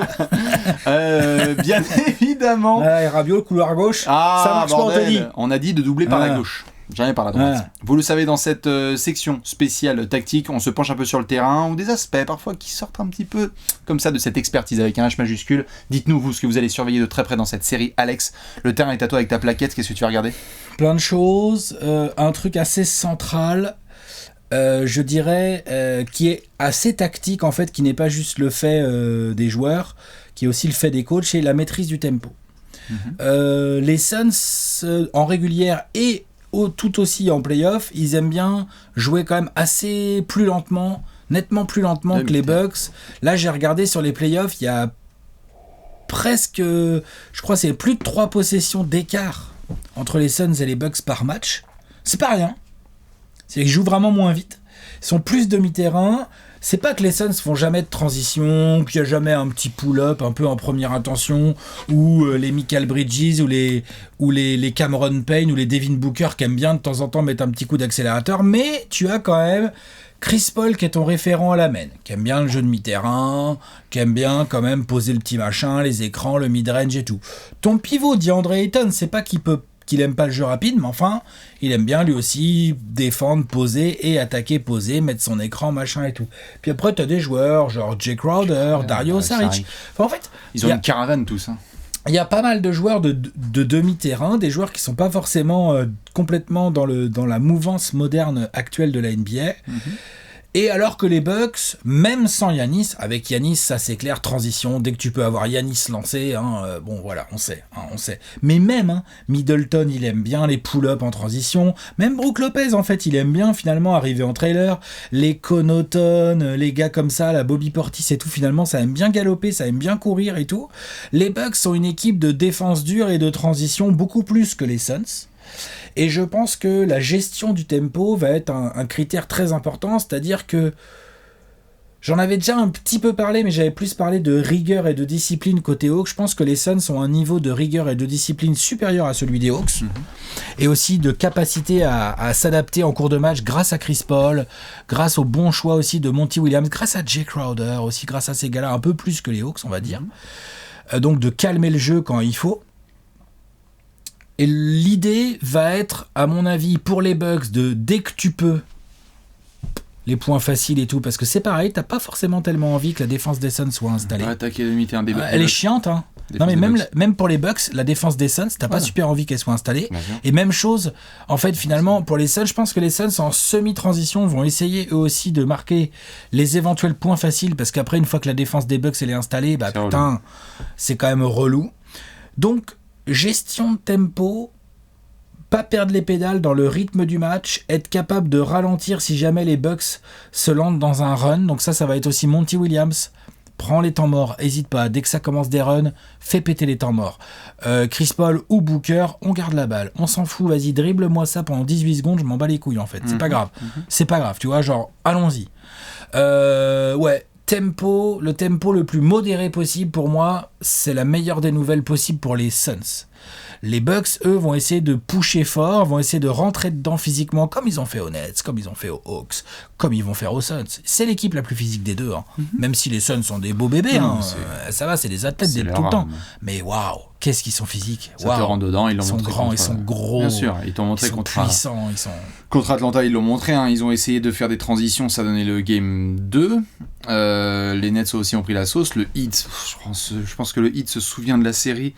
Bien évidemment. Voilà, et Rabiot, le couloir gauche, ça Ah, marche pas, on te dit. bordel. On a dit de doubler par la Voilà. gauche. Jamais par la droite. Vous le savez, dans cette section spéciale tactique, on se penche un peu sur le terrain ou des aspects parfois qui sortent un petit peu comme ça de cette expertise avec un H majuscule. Dites-nous, vous, ce que vous allez surveiller de très près dans cette série. Alex, le terrain est à toi avec ta plaquette. Qu'est-ce que tu vas regarder ? Plein de choses. Un truc assez central, je dirais, qui est assez tactique, en fait, qui n'est pas juste le fait des joueurs, qui est aussi le fait des coachs, c'est la maîtrise du tempo. Les Suns, en régulière et tout aussi en playoff, ils aiment bien jouer quand même assez plus lentement, nettement plus lentement que les Bucks. Là, j'ai regardé sur les playoffs, il y a presque, je crois, c'est plus de 3 possessions d'écart entre les Suns et les Bucks par match. C'est pas rien. C'est qu'ils jouent vraiment moins vite. Ils sont plus demi-terrain. C'est pas que les Suns font jamais de transition, qu'il y a jamais un petit pull-up un peu en première intention, ou les Mikal Bridges, ou les Cameron Payne, ou les Devin Booker qui aiment bien de temps en temps mettre un petit coup d'accélérateur, mais tu as quand même Chris Paul qui est ton référent à la main, qui aime bien le jeu de mi-terrain, qui aime bien quand même poser le petit machin, les écrans, le mid-range et tout. Ton pivot, DeAndre Ayton, c'est pas qu'il aime pas le jeu rapide, mais enfin, il aime bien lui aussi défendre, poser et attaquer, poser, mettre son écran, machin et tout. Puis après, t'as des joueurs genre Jay Crowder, Dario Saric. Enfin, en fait, ils ont une caravane tous. Il y a pas mal de joueurs de demi-terrain, des joueurs qui sont pas forcément complètement dans la mouvance moderne actuelle de la NBA. Et alors que les Bucks, même sans Giannis, avec Giannis, ça c'est clair, transition, dès que tu peux avoir Giannis lancé, bon voilà, on sait. Mais même, Middleton, il aime bien les pull-ups en transition, même Brook Lopez, en fait, il aime bien finalement arriver en trailer, les Connaughton, les gars comme ça, la Bobby Portis et tout, finalement, ça aime bien galoper, ça aime bien courir et tout. Les Bucks sont une équipe de défense dure et de transition beaucoup plus que les Suns. Et je pense que la gestion du tempo va être un critère très important, c'est-à-dire que j'en avais déjà un petit peu parlé, mais j'avais plus parlé de rigueur et de discipline côté Hawks. Je pense que les Suns ont un niveau de rigueur et de discipline supérieur à celui des Hawks, et aussi de capacité à s'adapter en cours de match grâce à Chris Paul, grâce au bon choix aussi de Monty Williams, grâce à Jay Crowder, aussi grâce à ces gars-là, un peu plus que les Hawks, on va dire. Donc de calmer le jeu quand il faut. Et l'idée va être, à mon avis, pour les Bucks, de dès que tu peux, les points faciles et tout, parce que c'est pareil, t'as pas forcément tellement envie que la défense des Suns soit installée. Attaquer demi-terrain des Bucks. Elle est chiante, Non mais même pour les Bucks, la défense des Suns, t'as pas super envie qu'elle soit installée. Et même chose, en fait, finalement, pour les Suns, je pense que les Suns en semi-transition vont essayer eux aussi de marquer les éventuels points faciles, parce qu'après, une fois que la défense des Bucks elle est installée, c'est quand même relou. Donc gestion de tempo, pas perdre les pédales dans le rythme du match, être capable de ralentir si jamais les Bucks se lancent dans un run. Donc ça va être aussi Monty Williams. Prends les temps morts, hésite pas, dès que ça commence des runs, fais péter les temps morts. Chris Paul ou Booker, on garde la balle, on s'en fout, vas-y, dribble-moi ça pendant 18 secondes, je m'en bats les couilles en fait, c'est pas grave, tu vois, genre, allons-y. Le tempo le plus modéré possible pour moi, c'est la meilleure des nouvelles possibles pour les Suns. Les Bucks, eux, vont essayer de pusher fort, vont essayer de rentrer dedans physiquement, comme ils ont fait aux Nets, comme ils ont fait aux Hawks, comme ils vont faire aux Suns. C'est l'équipe la plus physique des deux, même si les Suns sont des beaux bébés, ça va, c'est des athlètes tout le temps. Mais waouh, qu'est-ce qu'ils sont physiques. Ça te rend dedans, ils sont grands, ils sont gros. Bien sûr, ils t'ont montré puissants, contre Atlanta, ils l'ont montré, ils ont essayé de faire des transitions, ça donnait le game 2. Les Nets aussi ont pris la sauce. Le Heat, je pense que le Heat se souvient de la série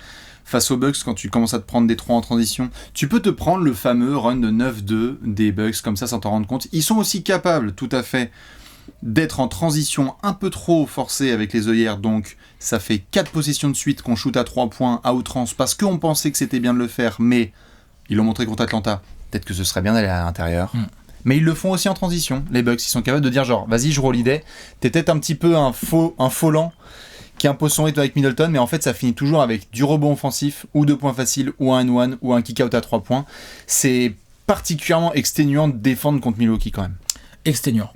face aux Bucks, quand tu commences à te prendre des 3 en transition, tu peux te prendre le fameux run de 9-2 des Bucks comme ça sans t'en rendre compte. Ils sont aussi capables, tout à fait, d'être en transition un peu trop forcée avec les œillères, donc ça fait 4 possessions de suite qu'on shoot à 3 points à outrance parce qu'on pensait que c'était bien de le faire, mais ils l'ont montré contre Atlanta. Peut-être que ce serait bien d'aller à l'intérieur. Mais ils le font aussi en transition, les Bucks. Ils sont capables de dire genre, vas-y, je roll l'idée. T'es peut-être un petit peu un faux lent qui impose son rythme avec Middleton, mais en fait ça finit toujours avec du rebond offensif, ou 2 points faciles, ou un and-one, ou un kick-out à 3 points. C'est particulièrement exténuant de défendre contre Milwaukee quand même. Exténuant.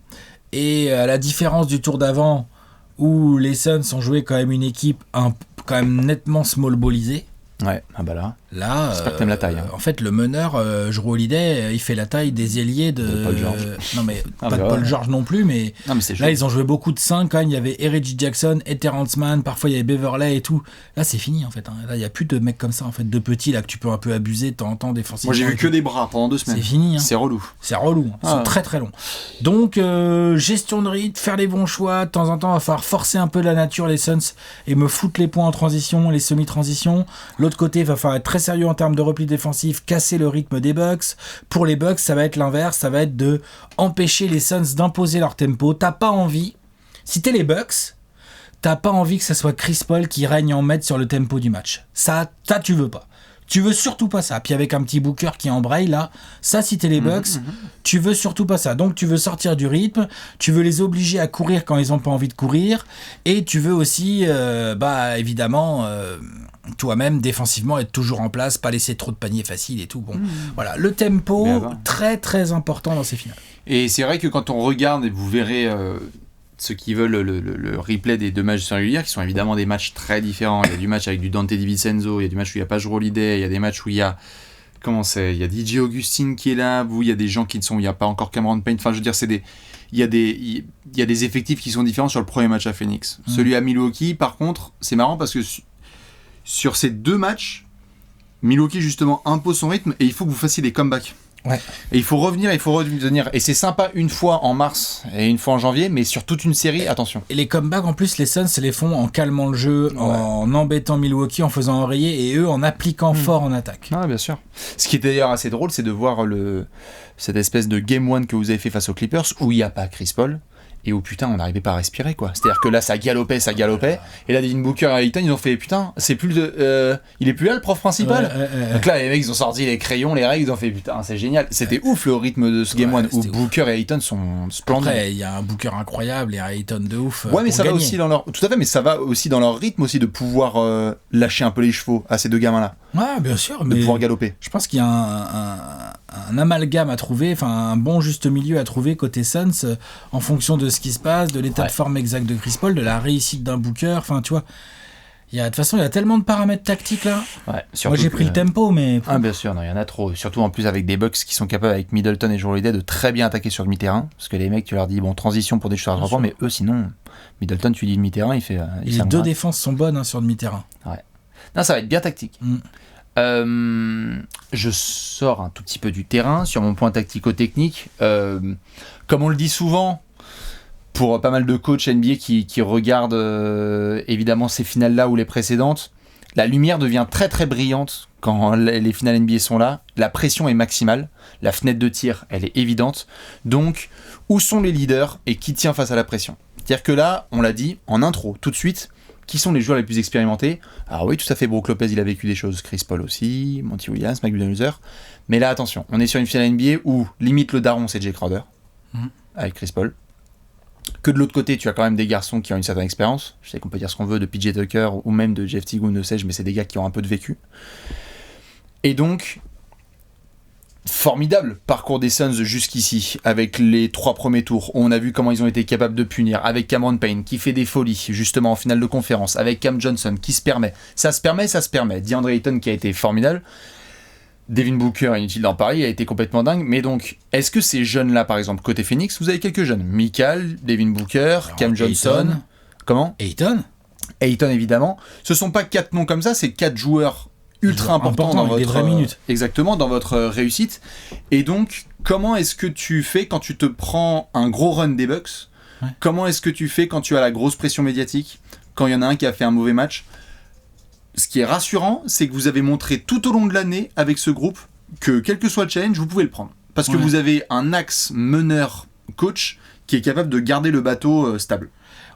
Et à la différence du tour d'avant, où les Suns ont joué quand même une équipe quand même nettement small ballisée, Ouais, ah bah là. Là, j'espère que t'aimes la taille. Hein. En fait, le meneur, Jrue Holiday, il fait la taille des ailiers de Paul George. Non, mais pas de Paul George non plus, mais, c'est là, ils ont joué beaucoup de 5 quand même. Il y avait Reggie Jackson, Terrence Mann, parfois il y avait Beverley et tout. Là, c'est fini en fait. Hein. Là, il n'y a plus de mecs comme ça, en fait, de petits là que tu peux un peu abuser de temps en temps défensivement. Moi, j'ai vu que des bras pendant 2 semaines. C'est fini. Hein. C'est relou. C'est relou. Hein. C'est très très long. Donc, gestion de rythme, faire les bons choix. De temps en temps, il va falloir forcer un peu la nature, les Suns, et me foutre les points en transition, les semi-transitions. L'autre côté, il va falloir être très sérieux en termes de repli défensif, casser le rythme des Bucks. Pour les Bucks, ça va être l'inverse, ça va être de empêcher les Suns d'imposer leur tempo. T'as pas envie, si t'es les Bucks, t'as pas envie que ça soit Chris Paul qui règne en maître sur le tempo du match. Ça tu veux pas. Tu veux surtout pas ça. Puis avec un petit Booker qui embraye là, ça si t'es les Bucks, tu veux surtout pas ça. Donc tu veux sortir du rythme, tu veux les obliger à courir quand ils ont pas envie de courir, et tu veux aussi, évidemment, toi-même défensivement être toujours en place, pas laisser trop de paniers faciles et tout. Bon, voilà, le tempo très très important dans ces finales. Et c'est vrai que quand on regarde, et vous verrez ceux qui veulent le replay des 2 matchs singuliers, qui sont évidemment des matchs très différents. Il y a du match avec du Dante DiVincenzo, il y a du match où il n'y a pas Jrue Holiday, il y a des matchs où il y a il y a DJ Augustin qui est là, il y a des gens qui ne sont, il n'y a pas encore Cameron Payne. Enfin, je veux dire, il y a des effectifs qui sont différents sur le premier match à Phoenix. Celui à Milwaukee, par contre, c'est marrant parce que sur ces 2 matchs, Milwaukee justement impose son rythme et il faut que vous fassiez des comebacks. Ouais. Et il faut revenir. Et c'est sympa une fois en mars et une fois en janvier, mais sur toute une série, attention. Et les comebacks, en plus, les Suns les font en calmant le jeu, en embêtant Milwaukee, en faisant enrayer, et eux en appliquant fort en attaque. Ah, bien sûr. Ce qui est d'ailleurs assez drôle, c'est de voir cette espèce de Game 1 que vous avez fait face aux Clippers, où il n'y a pas Chris Paul. Et où putain on n'arrivait pas à respirer quoi. C'est-à-dire que là ça galopait. Et là Devin Booker et Ayton ils ont fait putain c'est plus il est plus là le prof principal. Donc là les mecs ils ont sorti les crayons, les règles, ils ont fait putain c'est génial. C'était ouf le rythme de ce Game 1 où Booker et Ayton sont splendides. Après il y a un Booker incroyable et Ayton de ouf. Ouais mais ça va aussi dans leur tout à fait, mais ça va aussi dans leur rythme aussi de pouvoir lâcher un peu les chevaux à ces 2 gamins là. Ouais bien sûr, de pouvoir galoper. Je pense qu'il y a un amalgame à trouver, enfin un bon juste milieu à trouver côté Suns en fonction de ce qui se passe, de l'état de forme exact de Chris Paul, de la réussite d'un Booker, enfin tu vois. De toute façon, il y a tellement de paramètres tactiques là. Ouais, moi j'ai pris le tempo, mais. Ah, bien sûr, non, il y en a trop. Surtout en plus avec des Bucks qui sont capables avec Middleton et Jrue Holiday de très bien attaquer sur le mi-terrain. Parce que les mecs, tu leur dis, bon, transition pour des shoots à 3 points, mais eux sinon, Middleton, tu dis le mi-terrain, il fait. Les 2 défenses sont bonnes sur le mi-terrain. Ouais. Non, ça va être bien tactique. Je sors un tout petit peu du terrain sur mon point tactico-technique. Comme on le dit souvent, pour pas mal de coachs NBA qui regardent évidemment ces finales-là ou les précédentes, la lumière devient très très brillante quand les finales NBA sont là. La pression est maximale, la fenêtre de tir elle est évidente. Donc où sont les leaders et qui tient face à la pression? C'est-à-dire que là, on l'a dit en intro, tout de suite, qui sont les joueurs les plus expérimentés? Alors oui, tout à fait, Brook Lopez, il a vécu des choses, Chris Paul aussi, Monty Williams, Mike Budenholzer. Mais là, attention, on est sur une finale NBA où limite le daron, c'est Jay Crowder, avec Chris Paul. Que de l'autre côté, tu as quand même des garçons qui ont une certaine expérience. Je sais qu'on peut dire ce qu'on veut de PJ Tucker ou même de Jeff Teague ou ne sais-je, mais c'est des gars qui ont un peu de vécu. Et donc, formidable parcours des Suns jusqu'ici, avec les 3 premiers tours, où on a vu comment ils ont été capables de punir, avec Cameron Payne qui fait des folies, justement en finale de conférence, avec Cam Johnson qui se permet. Ça se permet. DeAndre Ayton qui a été formidable. Devin Booker, inutile d'en parler, il a été complètement dingue. Mais donc, est-ce que ces jeunes-là, par exemple, côté Phoenix, vous avez quelques jeunes? Michael, Devin Booker, Cam Johnson. Ayton. Comment? Ayton, évidemment. Ce sont pas 4 noms comme ça, c'est 4 joueurs ultra importants dans votre vraies minutes. Exactement, dans votre réussite. Et donc, comment est-ce que tu fais quand tu te prends un gros run des Bucks? Comment est-ce que tu fais quand tu as la grosse pression médiatique? Quand il y en a un qui a fait un mauvais match? Ce qui est rassurant, c'est que vous avez montré tout au long de l'année avec ce groupe que quel que soit le challenge, vous pouvez le prendre. Parce que vous avez un axe meneur-coach qui est capable de garder le bateau stable.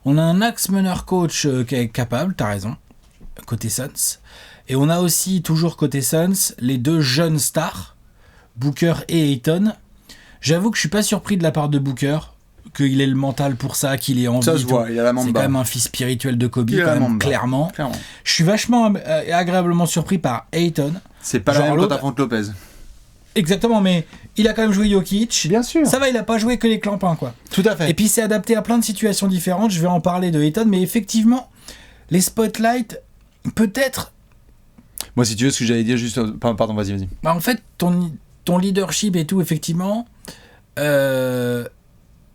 On a un axe meneur-coach qui est capable, t'as raison, côté Suns. Et on a aussi, toujours côté Suns, les 2 jeunes stars, Booker et Ayton. J'avoue que je suis pas surpris de la part de Booker, qu'il ait le mental pour ça, qu'il ait envie. Ça se voit, il a la mamba. C'est quand même un fils spirituel de Kobe, quand même, clairement. Je suis vachement agréablement surpris par Ayton. C'est pas la même quand t'affrontes Lopez. Exactement, mais il a quand même joué Jokic. Bien sûr. Ça va, il a pas joué que les clampins, quoi. Tout à fait. Et puis, c'est adapté à plein de situations différentes. Je vais en parler de Ayton, mais effectivement, les spotlights, peut-être... Moi, si tu veux, ce que j'allais dire juste... Pardon, vas-y. Bah, en fait, ton leadership et tout, effectivement...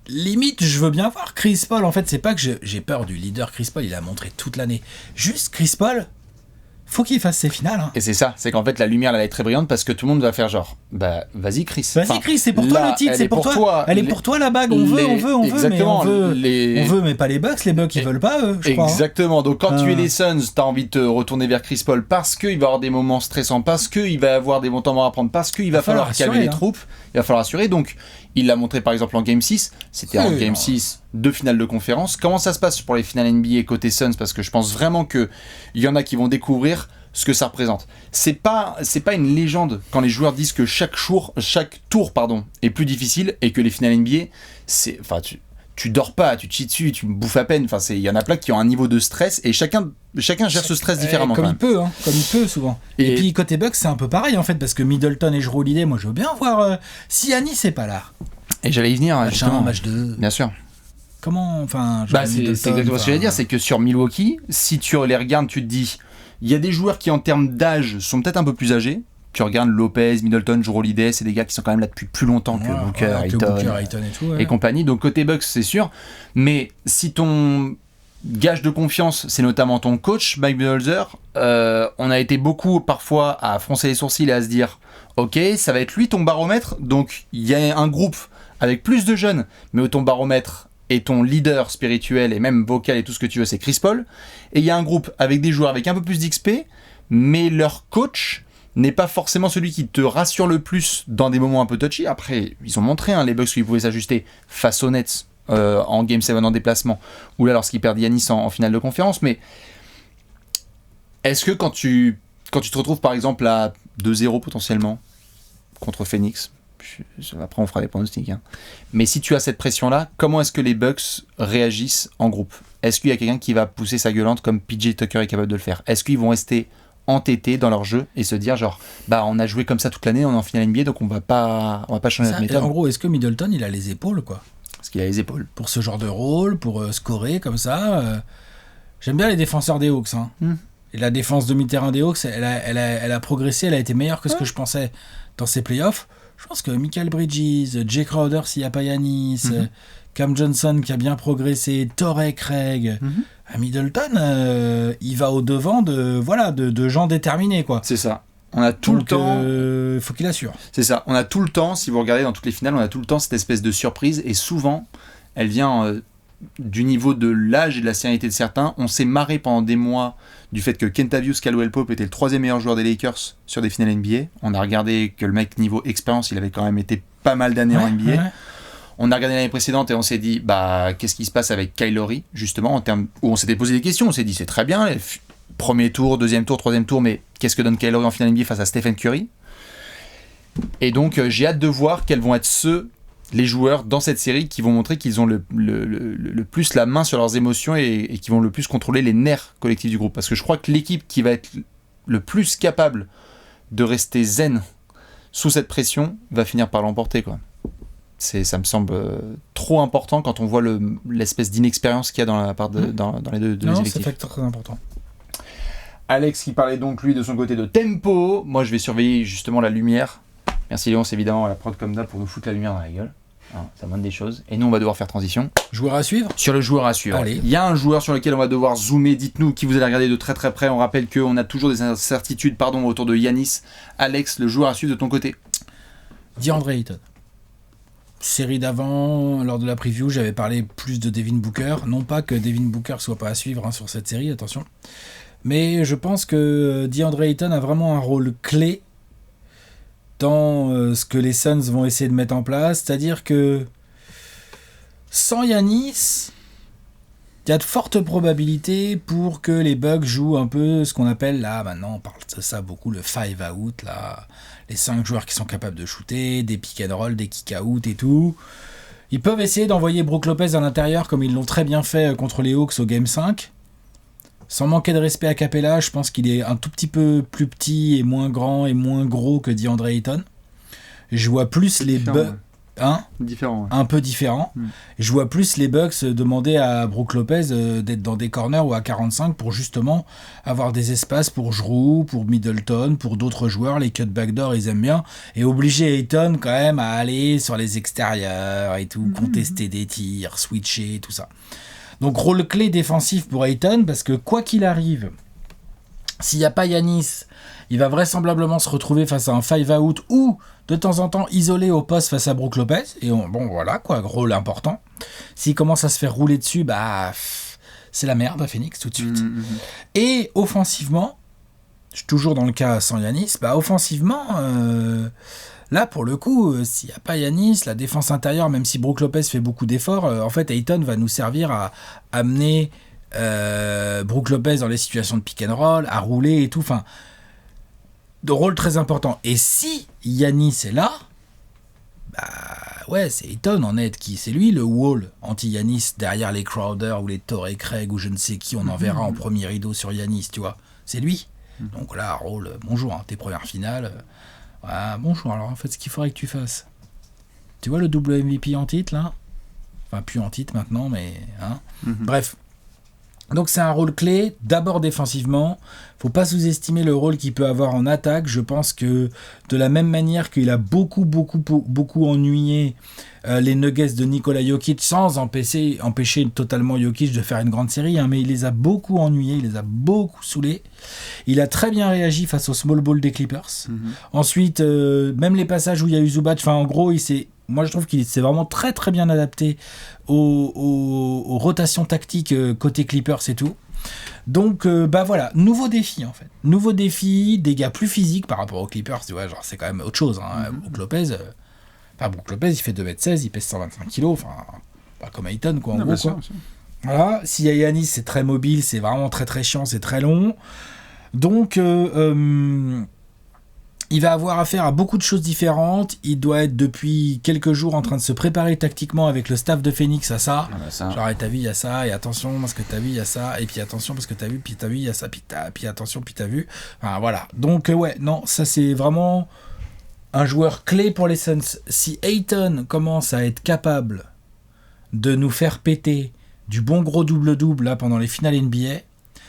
limite, je veux bien voir Chris Paul. En fait, c'est pas que j'ai peur du leader Chris Paul. Il a montré toute l'année. Juste Chris Paul... faut qu'il fasse ses finales. Hein. Et c'est ça, c'est qu'en fait la lumière elle est très brillante parce que tout le monde va faire genre, bah vas-y Chris. Vas-y Chris, c'est pour toi le titre, c'est pour toi. Elle est pour toi la bague, on veut, exactement, mais on veut, mais pas les Bucks ils veulent pas eux, je crois. Exactement, donc quand tu es les Suns, t'as envie de te retourner vers Chris Paul parce qu'il va avoir des moments stressants, parce qu'il va avoir des bons temps à prendre, parce qu'il va falloir calmer les troupes, il va falloir assurer, donc il l'a montré par exemple en Game 6, c'était en Game 6 de finale de conférence. Comment ça se passe pour les finales NBA côté Suns, parce que je pense vraiment qu'il y en a qui vont découvrir ce que ça représente. C'est pas une légende quand les joueurs disent que chaque tour est plus difficile et que les finales NBA, tu dors pas, tu te chies dessus, tu me bouffes à peine. Enfin, il y en a plein qui ont un niveau de stress et chacun gère ce stress différemment. Comme il peut souvent. Et puis côté Bucks, c'est un peu pareil en fait, parce que Middleton et Jrue Holiday, moi je veux bien voir si Giannis c'est pas là. Et j'allais y venir. Match 2. Bien sûr. Comment, c'est exactement ce que j'allais dire, c'est que sur Milwaukee, si tu les regardes, tu te dis, il y a des joueurs qui en termes d'âge sont peut-être un peu plus âgés. Tu regardes Lopez, Middleton, Jrue Holiday, c'est des gars qui sont quand même là depuis plus longtemps que Booker, Ayton et tout, et compagnie. Donc côté Bucks, c'est sûr. Mais si ton gage de confiance, c'est notamment ton coach, Mike Budenholzer, on a été beaucoup parfois à froncer les sourcils et à se dire, ok, ça va être lui ton baromètre. Donc il y a un groupe avec plus de jeunes, mais où ton baromètre et ton leader spirituel et même vocal et tout ce que tu veux, c'est Chris Paul. Et il y a un groupe avec des joueurs avec un peu plus d'XP, mais leur coach n'est pas forcément celui qui te rassure le plus dans des moments un peu touchy. Après, ils ont montré les Bucks qu'ils pouvaient s'ajuster face aux Nets en Game 7 en déplacement, ou là lorsqu'ils perdent Giannis en finale de conférence. Mais est-ce que quand tu te retrouves par exemple à 2-0 potentiellement contre Phoenix, après on fera des pronostics, hein. Mais si tu as cette pression-là, comment est-ce que les Bucks réagissent en groupe? Est-ce qu'il y a quelqu'un qui va pousser sa gueulante comme PJ Tucker est capable de le faire? Est-ce qu'ils vont rester entêtés dans leur jeu et se dire genre, bah on a joué comme ça toute l'année, on est en finale NBA, donc on va pas changer notre méthode? En gros, est-ce que Middleton il a les épaules quoi? Parce qu'il a les épaules pour ce genre de rôle, pour scorer comme ça. J'aime bien les défenseurs des Hawks. Hein. Et la défense demi-terrain des Hawks, elle a progressé, elle a été meilleure que ce que je pensais dans ces playoffs. Je pense que Michael Bridges, Jay Crowder s'il n'y a pas Giannis, Cam Johnson qui a bien progressé, Torrey Craig, Middleton, il va au-devant de gens déterminés. Quoi. C'est ça. On a tout le temps. Il faut qu'il assure. C'est ça. On a tout le temps, si vous regardez dans toutes les finales, on a tout le temps cette espèce de surprise et souvent, elle vient du niveau de l'âge et de la sérénité de certains. On s'est marré pendant des mois du fait que Kentavious Caldwell-Pope était le 3e meilleur joueur des Lakers sur des finales NBA. On a regardé que le mec, niveau expérience, il avait quand même été pas mal d'années en NBA. Ouais. On a regardé l'année précédente et on s'est dit, bah, qu'est-ce qui se passe avec Kyle Lowry, justement, en termes où on s'était posé des questions. On s'est dit, c'est très bien, premier tour, deuxième tour, troisième tour, mais qu'est-ce que donne Kyle Lowry en finale NBA face à Stephen Curry? Et donc, j'ai hâte de voir quels vont être les joueurs dans cette série qui vont montrer qu'ils ont le plus la main sur leurs émotions et qui vont le plus contrôler les nerfs collectifs du groupe. Parce que je crois que l'équipe qui va être le plus capable de rester zen sous cette pression va finir par l'emporter, quoi. Ça me semble trop important quand on voit l'espèce d'inexpérience qu'il y a dans les deux effectifs. C'est fait très important. Alex qui parlait donc lui de son côté de tempo. Moi je vais surveiller justement la lumière. Merci Léon, c'est évidemment à la prod comme d'hab pour nous foutre la lumière dans la gueule. Hein, ça montre des choses. Et nous on va devoir faire transition. Joueur à suivre ? Sur le joueur à suivre. Allez. Il y a un joueur sur lequel on va devoir zoomer. Dites-nous qui vous allez regarder de très très près. On rappelle qu'on a toujours des incertitudes autour de Giannis. Alex, le joueur à suivre de ton côté ? DeAndre Ayton. Série d'avant, lors de la preview, j'avais parlé plus de Devin Booker. Non pas que Devin Booker soit pas à suivre sur cette série, attention. Mais je pense que DeAndre Ayton a vraiment un rôle clé dans ce que les Suns vont essayer de mettre en place. C'est-à-dire que sans Giannis, il y a de fortes probabilités pour que les Bucks jouent un peu ce qu'on appelle, là, maintenant on parle de ça beaucoup, le 5 out, là, les 5 joueurs qui sont capables de shooter, des pick and roll, des kick out et tout. Ils peuvent essayer d'envoyer Brook Lopez à l'intérieur comme ils l'ont très bien fait contre les Hawks au Game 5. Sans manquer de respect à Capella, je pense qu'il est un tout petit peu plus petit et moins grand et moins gros que DeAndre Ayton. Je vois plus les Bucks. Différent. Ouais. Un peu différent. Je vois plus les Bucks demander à Brook Lopez d'être dans des corners ou à 45 pour justement avoir des espaces pour Jrue, pour Middleton, pour d'autres joueurs. Les cutback door, ils aiment bien. Et obliger Ayton quand même à aller sur les extérieurs et tout, contester des tirs, switcher, tout ça. Donc rôle clé défensif pour Ayton parce que quoi qu'il arrive, s'il n'y a pas Giannis, il va vraisemblablement se retrouver face à un 5-out ou de temps en temps isolé au poste face à Brook Lopez. Et voilà quoi, rôle important. S'il commence à se faire rouler dessus, c'est la merde à Phoenix tout de suite. Et offensivement, je suis toujours dans le cas sans Giannis, offensivement, là pour le coup, s'il n'y a pas Giannis, la défense intérieure, même si Brook Lopez fait beaucoup d'efforts, en fait Ayton va nous servir à amener Brook Lopez dans les situations de pick and roll, à rouler et tout, enfin de rôle très important. Et si Giannis est là, c'est Ayton en net qui c'est lui le wall anti-Giannis derrière les Crowder ou les Torrey Craig ou je ne sais qui, on en verra en premier rideau sur Giannis, tu vois, c'est lui. Donc là rôle, bonjour, tes premières finales, bonjour, alors en fait ce qu'il faudrait que tu fasses, tu vois le double MVP en titre là, enfin plus en titre maintenant mais bref. Donc c'est un rôle clé, d'abord défensivement. Faut pas sous-estimer le rôle qu'il peut avoir en attaque. Je pense que de la même manière qu'il a beaucoup ennuyé les Nuggets de Nikola Jokic, sans empêcher totalement Jokic de faire une grande série, mais il les a beaucoup ennuyés, il les a beaucoup saoulés. Il a très bien réagi face au small ball des Clippers. Ensuite, même les passages où il y a eu Zubac, en gros, moi je trouve qu'il s'est vraiment très très bien adapté aux rotations tactiques côté Clippers et tout. Donc voilà, nouveau défi en fait. Nouveau défi, des gars plus physiques par rapport aux Clippers, tu vois, genre c'est quand même autre chose. Brook Lopez, il fait 2m16, il pèse 125 kg, pas comme Ayton quoi, en gros quoi. Voilà, s'il y a Giannis, c'est très mobile, c'est vraiment très très chiant, c'est très long. Donc il va avoir affaire à beaucoup de choses différentes. Il doit être depuis quelques jours en train de se préparer tactiquement avec le staff de Phoenix à ça. Genre, t'as vu, il y a ça, et attention, parce que t'as vu, il y a ça, et puis attention, parce que t'as vu, il y a ça, puis attention, puis t'as vu. Enfin, voilà. Donc, ça, c'est vraiment un joueur clé pour les Suns. Si Ayton commence à être capable de nous faire péter du bon gros double-double là pendant les finales NBA,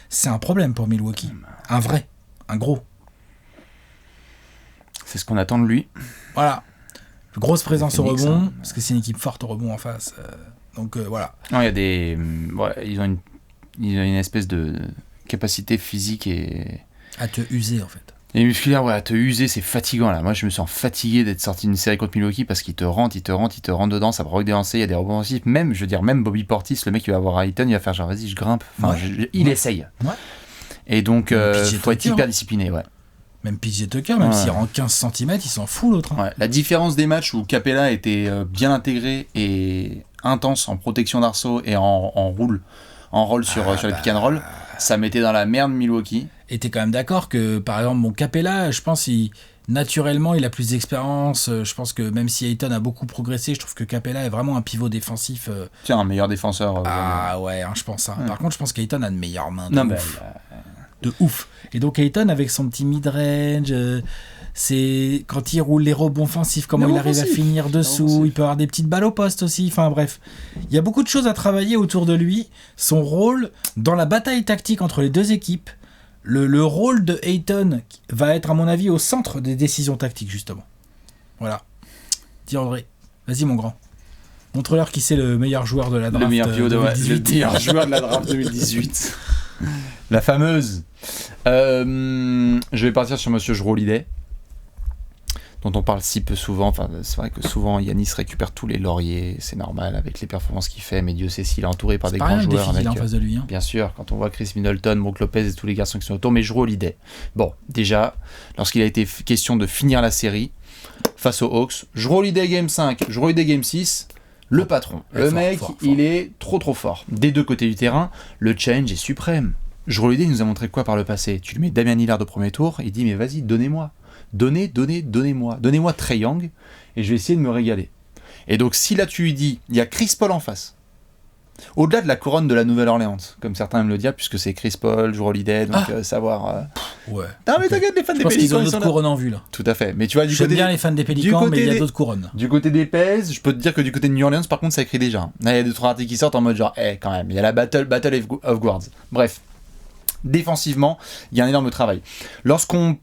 c'est un problème pour Milwaukee. Un vrai, un gros. C'est ce qu'on attend de lui. Voilà. Grosse présence au rebond, parce que c'est une équipe forte au rebond en face. Donc voilà. Non, il y a des. Ils ont une espèce de capacité physique et. À te user en fait. Et musculaire, à te user, c'est fatigant là. Moi, je me sens fatigué d'être sorti d'une série contre Milwaukee parce qu'il te rentre dedans, ça provoque des lancers, il y a des rebonds offensifs. Même Bobby Portis, le mec qui va avoir Ayton, il va faire genre vas-y, je grimpe. Il essaye. Ouais. Et donc, faut être hyper discipliné, Même PJ Tucker, même s'il rend 15 cm, il s'en fout l'autre. Ouais. La différence des matchs où Capella était bien intégré et intense en protection d'arceau et en roll sur les pick and roll, ça mettait dans la merde Milwaukee. Et t'es quand même d'accord que, par exemple, Capella, je pense naturellement, il a plus d'expérience. Je pense que même si Ayton a beaucoup progressé, je trouve que Capella est vraiment un pivot défensif. Tiens, un meilleur défenseur. Je pense ça. Par contre, je pense qu'Ayton a de meilleures mains. De ouf. Et donc Ayton avec son petit mid-range, c'est quand il roule les rebonds offensifs, comment il arrive à finir dessous, il peut avoir des petites balles au poste aussi, enfin bref. Il y a beaucoup de choses à travailler autour de lui. Son rôle dans la bataille tactique entre les deux équipes, le rôle de Ayton va être à mon avis au centre des décisions tactiques justement. Voilà. Dis André, vas-y mon grand. Montre-leur qui c'est le meilleur joueur de la draft 2018. Le meilleur joueur de la draft 2018. La fameuse. Je vais partir sur Monsieur Jrue Holiday, dont on parle si peu souvent. Enfin, c'est vrai que souvent Giannis récupère tous les lauriers, c'est normal avec les performances qu'il fait, mais Dieu sait s'il est entouré par des grands joueurs. En face de lui, hein. Bien sûr, quand on voit Chris Middleton, Brook Lopez et tous les garçons qui sont autour, mais Jrue Holiday. Bon, déjà, lorsqu'il a été question de finir la série face aux Hawks, Jrue Holiday Game 5, Jrue Holiday Game 6. Le patron, le mec, il est trop fort. Des deux côtés du terrain, le change est suprême. Jrue Holiday nous a montré quoi par le passé ? Tu lui mets Damian Lillard au premier tour, il dit mais vas-y, donnez-moi. Donnez-moi Trae Young et je vais essayer de me régaler. Et donc si là tu lui dis, il y a Chris Paul en face, Au-delà de la couronne de la Nouvelle-Orléans, comme certains aiment le dire, puisque c'est Chris Paul, Jrue Holiday, donc savoir... Ouais. Non mais t'inquiète, les fans des Pélicans, Pélicans, ils ont ils d'autres sont là. couronnes en vue, là. Tout à fait. Mais tu vois, J'aime bien les fans des Pélicans, mais il y a d'autres couronnes. Du côté des Pels, je peux te dire que du côté de New Orleans, par contre, ça écrit déjà. Là, il y a 2-3 articles qui sortent en mode genre, quand même, il y a la Battle of Guards. Bref. Défensivement, il y a un énorme travail. Lorsqu'on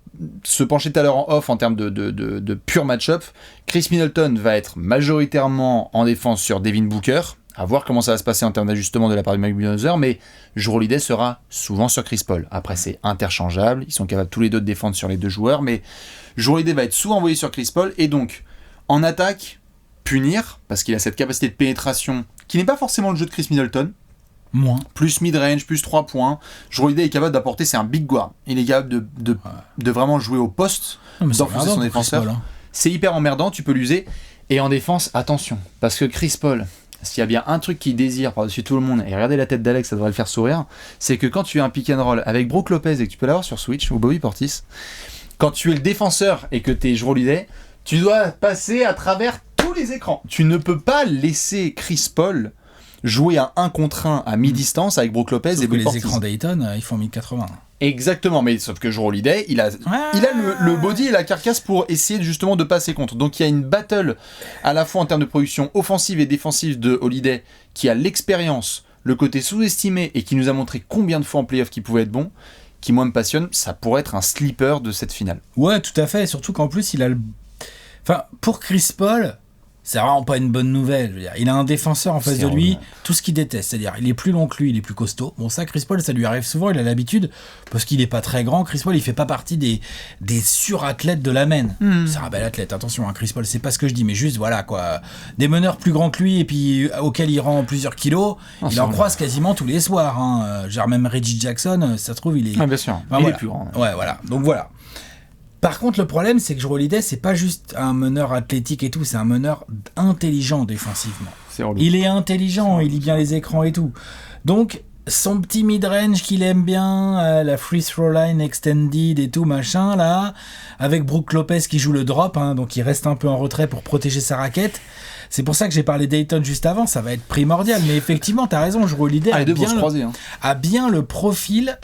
se penchait tout à l'heure en off en termes de pur match-up, Chris Middleton va être majoritairement en défense sur Devin Booker, à voir comment ça va se passer en termes d'ajustement de la part du Mike Budenholzer, mais Jrue Holiday sera souvent sur Chris Paul. Après, c'est interchangeable, ils sont capables tous les deux de défendre sur les deux joueurs, mais Jrue Holiday va être souvent envoyé sur Chris Paul, et donc, en attaque, punir, parce qu'il a cette capacité de pénétration, qui n'est pas forcément le jeu de Chris Middleton, moins. Plus mid-range, plus 3 points. Jrue Holiday est capable d'apporter, c'est un big guard. Il est capable de vraiment jouer au poste, d'enfoncer son défenseur. Paul, hein. C'est hyper emmerdant, tu peux l'user. Et en défense, attention, parce que Chris Paul, s'il y a bien un truc qu'il désire par-dessus tout le monde, et regardez la tête d'Alex, ça devrait le faire sourire, c'est que quand tu as un pick and roll avec Brook Lopez et que tu peux l'avoir sur Switch, ou Bobby Portis, quand tu es le défenseur et que tu es Jrue Holiday, tu dois passer à travers tous les écrans. Tu ne peux pas laisser Chris Paul jouer à 1 contre 1 à mi-distance avec Brook Lopez. Sauf et que les Portis. Écrans Dayton, ils font 1080. Exactement, mais sauf que Jrue Holiday, il a le body et la carcasse pour essayer justement de passer contre. Donc il y a une battle à la fois en termes de production offensive et défensive de Holiday qui a l'expérience, le côté sous-estimé et qui nous a montré combien de fois en playoff qu'il pouvait être bon, qui moi me passionne. Ça pourrait être un sleeper de cette finale. Ouais, tout à fait, surtout qu'en plus il a le... Enfin, pour Chris Paul... C'est vraiment pas une bonne nouvelle. Je veux dire, il a un défenseur en face de lui, tout ce qu'il déteste. C'est-à-dire, il est plus long que lui, il est plus costaud. Bon, ça, Chris Paul, ça lui arrive souvent, il a l'habitude, parce qu'il est pas très grand. Chris Paul, il fait pas partie des surathlètes de la main. C'est un bel athlète, attention, hein, Chris Paul, c'est pas ce que je dis, mais juste, voilà, quoi. Des meneurs plus grands que lui, et puis auxquels il rend plusieurs kilos, il en croise quasiment tous les soirs. Hein. Genre, même Reggie Jackson, ça se trouve, il est... Ah, bien sûr, enfin, il voilà. est plus grand. Ouais, voilà. Donc, voilà. Par contre, le problème, c'est que Jrue Holiday, c'est pas juste un meneur athlétique et tout, c'est un meneur intelligent défensivement. Il est intelligent, il lit bien les écrans et tout. Donc, son petit mid-range qu'il aime bien, la free throw line extended et tout, machin, là, avec Brook Lopez qui joue le drop, hein, donc il reste un peu en retrait pour protéger sa raquette. C'est pour ça que j'ai parlé Dayton juste avant, ça va être primordial. Mais effectivement, t'as raison, Jrue Holiday a bien le profil...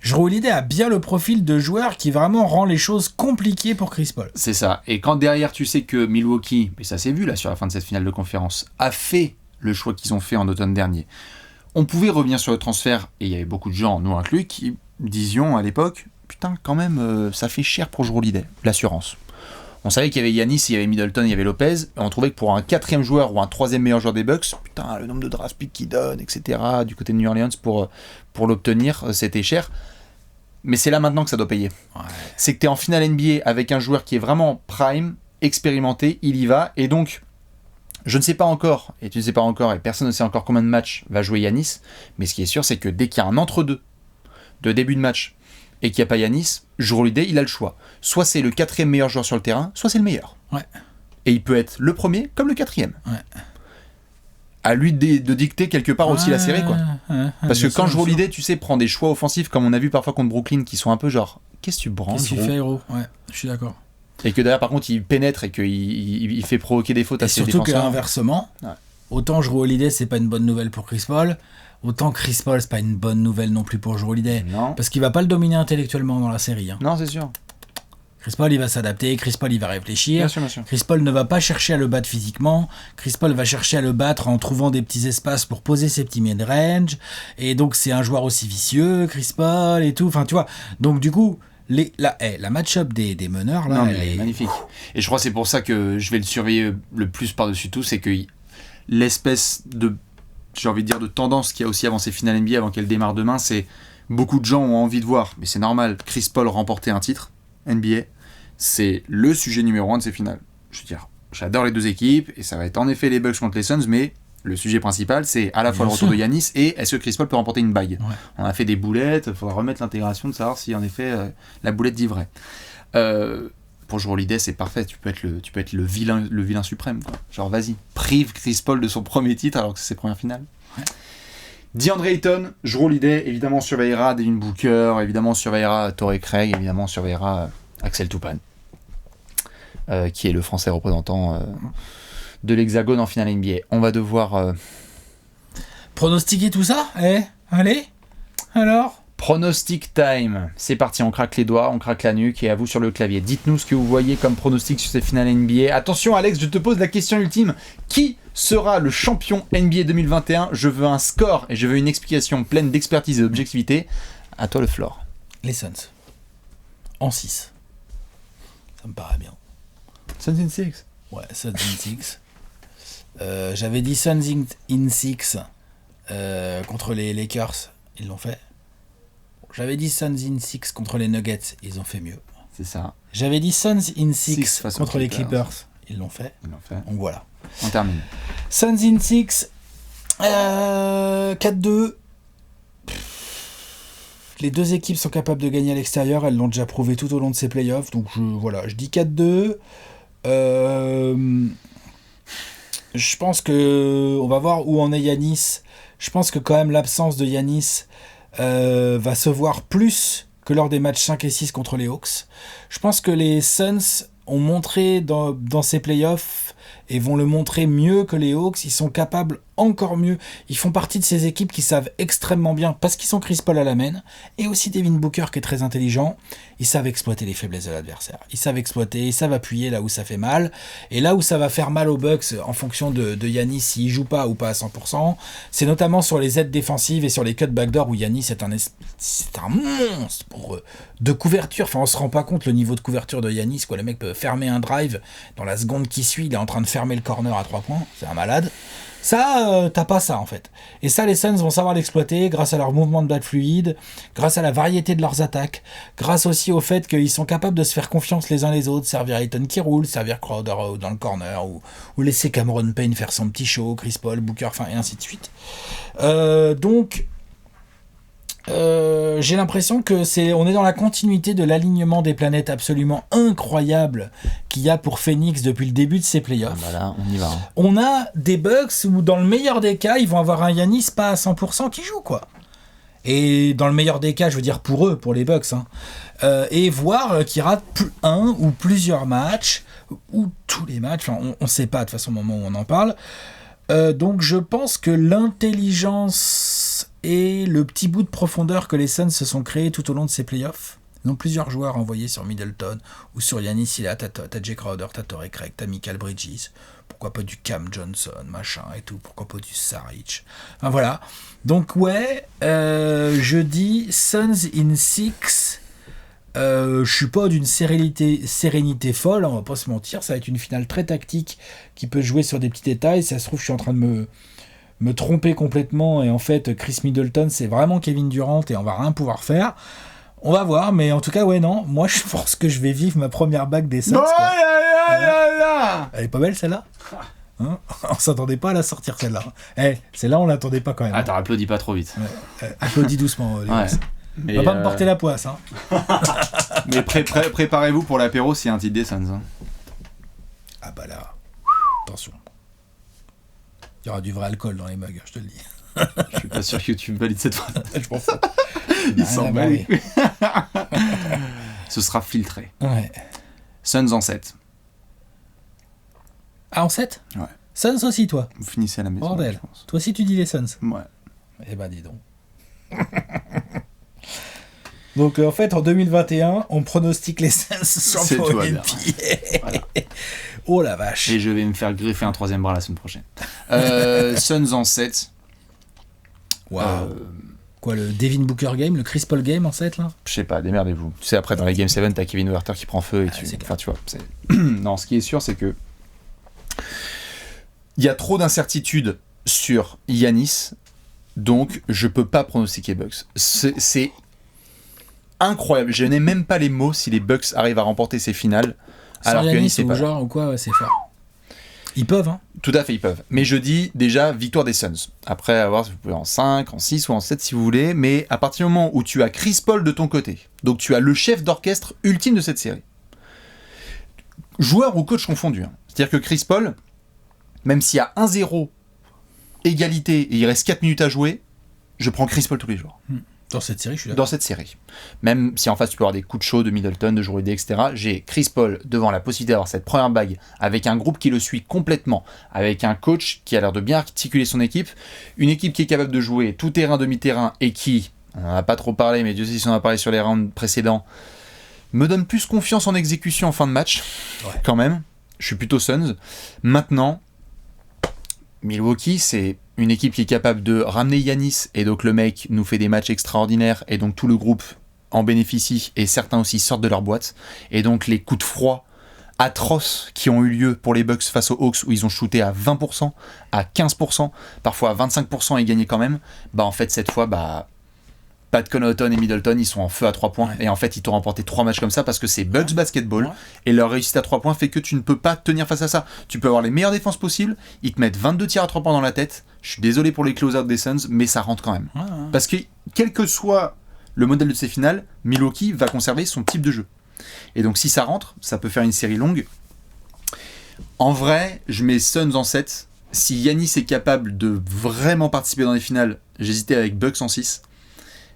Jrue Holiday a bien le profil de joueur qui vraiment rend les choses compliquées pour Chris Paul. C'est ça. Et quand derrière tu sais que Milwaukee, et ça s'est vu là sur la fin de cette finale de conférence, a fait le choix qu'ils ont fait en automne dernier, on pouvait revenir sur le transfert, et il y avait beaucoup de gens, nous inclus, qui disions à l'époque, putain quand même, ça fait cher pour Jrue Holiday, l'assurance. On savait qu'il y avait Giannis, il y avait Middleton, il y avait Lopez, et on trouvait que pour un 4e joueur ou un 3e meilleur joueur des Bucks, putain, le nombre de draft picks qu'il donne, etc., du côté de New Orleans pour l'obtenir, c'était cher. Mais c'est là maintenant que ça doit payer. Ouais. C'est que tu es en finale NBA avec un joueur qui est vraiment prime, expérimenté, il y va, et donc, je ne sais pas encore, et tu ne sais pas encore, et personne ne sait encore combien de matchs va jouer Giannis, mais ce qui est sûr, c'est que dès qu'il y a un entre-deux de début de match, et qu'il n'y a pas Giannis, Jrue Holiday, il a le choix. Soit c'est le 4e meilleur joueur sur le terrain, soit c'est le meilleur. Ouais. Et il peut être le premier comme le 4e. Ouais. À lui de dicter quelque part aussi la série, quoi. Parce que quand Jrue Holiday, tu sais, prend des choix offensifs, comme on a vu parfois contre Brooklyn, qui sont un peu genre, qu'est-ce que tu branles, qu'est-ce que tu fais, héros ? Ouais, je suis d'accord. Et que derrière, par contre, il pénètre et qu'il fait provoquer des fautes à ses défenseurs. Et surtout qu'inversement, autant Jrue Holiday, c'est pas une bonne nouvelle pour Chris Paul, autant Chris Paul, c'est pas une bonne nouvelle non plus pour Jrue Holiday. Non. Parce qu'il va pas le dominer intellectuellement dans la série. Hein. Non, c'est sûr. Chris Paul, il va s'adapter, Chris Paul, il va réfléchir. Bien sûr, bien sûr. Chris Paul ne va pas chercher à le battre physiquement. Chris Paul va chercher à le battre en trouvant des petits espaces pour poser ses petits mid-range. Et donc, c'est un joueur aussi vicieux, Chris Paul et tout. Enfin, tu vois. Donc, du coup, la match-up des meneurs, là, elle est magnifique. Et je crois que c'est pour ça que je vais le surveiller le plus par-dessus tout. C'est que l'espèce de, j'ai envie de dire, de tendance qu'il y a aussi avant ces finales NBA, avant qu'elles démarrent demain, c'est beaucoup de gens ont envie de voir, mais c'est normal, Chris Paul remporter un titre NBA, c'est le sujet numéro 1 de ces finales. Je veux dire, j'adore les deux équipes, et ça va être en effet les Bucks contre les Suns, mais le sujet principal, c'est à la fois le retour de Giannis et est-ce que Chris Paul peut remporter une bague. Ouais. On a fait des boulettes, il faudra remettre l'intégration de savoir si en effet la boulette dit vrai. Pour Jrue Holiday, c'est parfait, tu peux être le vilain suprême, quoi. Genre vas-y, prive Chris Paul de son premier titre alors que c'est ses premières finales. Ouais. DeAndre Ayton, Jrue Holiday, évidemment on surveillera Devin Booker, évidemment on surveillera Torrey Craig, évidemment on surveillera Axel Toupane, qui est le français représentant de l'Hexagone en finale NBA. On va devoir... Pronostiquer tout ça. Allez. Alors. Pronostic time. C'est parti, on craque les doigts, on craque la nuque et à vous sur le clavier. Dites-nous ce que vous voyez comme pronostic sur ces finales NBA. Attention Alex, je te pose la question ultime. Qui sera le champion NBA 2021 ? Je veux un score et je veux une explication pleine d'expertise et d'objectivité. À toi le floor. Les Suns. En 6. Ça me paraît bien. Suns in 6. Ouais, Suns in 6. J'avais dit Suns in 6 contre les Lakers. Ils l'ont fait. J'avais dit Suns in 6 contre les Nuggets, ils ont fait mieux. C'est ça. J'avais dit Suns in 6 contre les Clippers, ils l'ont fait. Donc voilà. On termine. Suns in 6, 4-2. Les deux équipes sont capables de gagner à l'extérieur, elles l'ont déjà prouvé tout au long de ces playoffs. Donc je dis 4-2. Je pense que on va voir où en est Giannis. Je pense que quand même l'absence de Giannis va se voir plus que lors des matchs 5 et 6 contre les Hawks. Je pense que les Suns ont montré dans ces playoffs et vont le montrer mieux que les Hawks. Ils sont capables encore mieux. Ils font partie de ces équipes qui savent extrêmement bien, parce qu'ils sont Chris Paul à la main, et aussi Devin Booker qui est très intelligent. Ils savent exploiter les faiblesses de l'adversaire. Ils savent appuyer là où ça fait mal. Et là où ça va faire mal aux Bucks, en fonction de Giannis, s'il joue pas ou pas à 100%, c'est notamment sur les aides défensives et sur les cuts backdoor où Giannis c'est un monstre de couverture. Enfin, on se rend pas compte le niveau de couverture de Giannis, quoi. Le mec peut fermer un drive, dans la seconde qui suit, il est en train de fermer le corner à 3 points. C'est un malade. Ça, t'as pas ça en fait. Et ça, les Suns vont savoir l'exploiter grâce à leur mouvement de balle fluide, grâce à la variété de leurs attaques, grâce aussi au fait qu'ils sont capables de se faire confiance les uns les autres, servir Ayton qui roule, servir Crowder dans le corner, ou laisser Cameron Payne faire son petit show, Chris Paul, Booker, enfin et ainsi de suite. Donc, j'ai l'impression que on est dans la continuité de l'alignement des planètes absolument incroyable qu'il y a pour Phoenix depuis le début de ces playoffs. Voilà, on y va. On a des Bucks où dans le meilleur des cas, ils vont avoir un Giannis pas à 100% qui joue, quoi. Et dans le meilleur des cas, je veux dire pour eux, pour les Bucks, hein. Et voir qu'ils ratent un ou plusieurs matchs, ou tous les matchs, enfin on sait pas de toute façon au moment où on en parle. Donc je pense que l'intelligence et le petit bout de profondeur que les Suns se sont créés tout au long de ces playoffs, ils ont plusieurs joueurs envoyés sur Middleton ou sur Giannis, t'as Jay Crowder, t'as Torrey Craig, t'as Michael Bridges, pourquoi pas du Cam Johnson, machin et tout, pourquoi pas du Saric. Enfin voilà. Donc ouais, je dis Suns in 6. Je suis pas d'une sérénité folle, on va pas se mentir, ça va être une finale très tactique qui peut jouer sur des petits détails. Si ça se trouve, je suis en train de me tromper complètement et en fait Chris Middleton c'est vraiment Kevin Durant et on va rien pouvoir faire. On va voir, mais en tout cas ouais non, moi je pense que je vais vivre ma première bague des Suns. Elle est pas belle celle-là, hein, on s'attendait pas à la sortir celle-là. Celle-là on l'attendait pas quand même. Ah, t'as applaudi pas trop vite. Applaudis doucement. Ouais. Mais on va pas me porter la poisse, hein. Mais préparez-vous pour l'apéro s'il y a un titre des Suns. Hein. Ah bah là, attention. Il y aura du vrai alcool dans les mugs, je te le dis. Je suis pas sûr que tu me valides cette phrase. Je m'en fous. Il s'en bat. Ce sera filtré. Ouais. Suns en 7. Ah, en 7 ? Ouais. Suns aussi, toi ? Vous finissez à la maison. Bordel. Toi aussi, tu dis les Suns ? Ouais. Eh ben, dis donc. Donc, en fait, en 2021, on pronostique les Suns champions NBA. Voilà. Oh la vache. Et je vais me faire greffer un 3e bras la semaine prochaine. Suns en 7. Waouh. Quoi, le Devin Booker game, le Chris Paul game en 7 là ? Je sais pas, démerdez-vous. Tu sais, après dans les Game 7, t'as Kevin Huerter qui prend feu et enfin, tu vois. Non, ce qui est sûr, c'est que il y a trop d'incertitudes sur Giannis, donc je peux pas pronostiquer Bucks. C'est incroyable. Je n'ai même pas les mots si les Bucks arrivent à remporter ces finales. Alors que Giannis c'est pas genre ou quoi, ouais, c'est fort. Ils peuvent, hein. Tout à fait, ils peuvent. Mais je dis déjà victoire des Suns. Après, à voir si vous pouvez en 5, en 6 ou en 7 si vous voulez. Mais à partir du moment où tu as Chris Paul de ton côté, donc tu as le chef d'orchestre ultime de cette série, joueur ou coach confondu, hein. C'est-à-dire que Chris Paul, même s'il y a 1-0, égalité, et il reste 4 minutes à jouer, je prends Chris Paul tous les jours. Dans cette série, je suis d'accord. Dans cette série. Même si en face tu peux avoir des coups de chaud de Middleton, de Jrue, etc. J'ai Chris Paul devant la possibilité d'avoir cette première bague avec un groupe qui le suit complètement, avec un coach qui a l'air de bien articuler son équipe, une équipe qui est capable de jouer tout terrain, demi-terrain et qui, on n'en a pas trop parlé, mais Dieu sait si on en a parlé sur les rounds précédents, me donne plus confiance en exécution en fin de match, quand même. Je suis plutôt Suns. Maintenant, Milwaukee, c'est une équipe qui est capable de ramener Giannis, et donc le mec nous fait des matchs extraordinaires, et donc tout le groupe en bénéficie, et certains aussi sortent de leur boîte, et donc les coups de froid atroces qui ont eu lieu pour les Bucks face aux Hawks, où ils ont shooté à 20%, à 15%, parfois à 25% et gagné quand même, bah en fait cette fois, Pat Connaughton et Middleton, ils sont en feu à 3 points. Et en fait, ils t'ont remporté 3 matchs comme ça parce que c'est Bucks basketball. Et leur réussite à 3 points fait que tu ne peux pas tenir face à ça. Tu peux avoir les meilleures défenses possibles. Ils te mettent 22 tirs à 3 points dans la tête. Je suis désolé pour les close-out des Suns, mais ça rentre quand même. Parce que, quel que soit le modèle de ces finales, Milwaukee va conserver son type de jeu. Et donc, si ça rentre, ça peut faire une série longue. En vrai, je mets Suns en 7. Si Giannis est capable de vraiment participer dans les finales, j'hésitais avec Bucks en 6.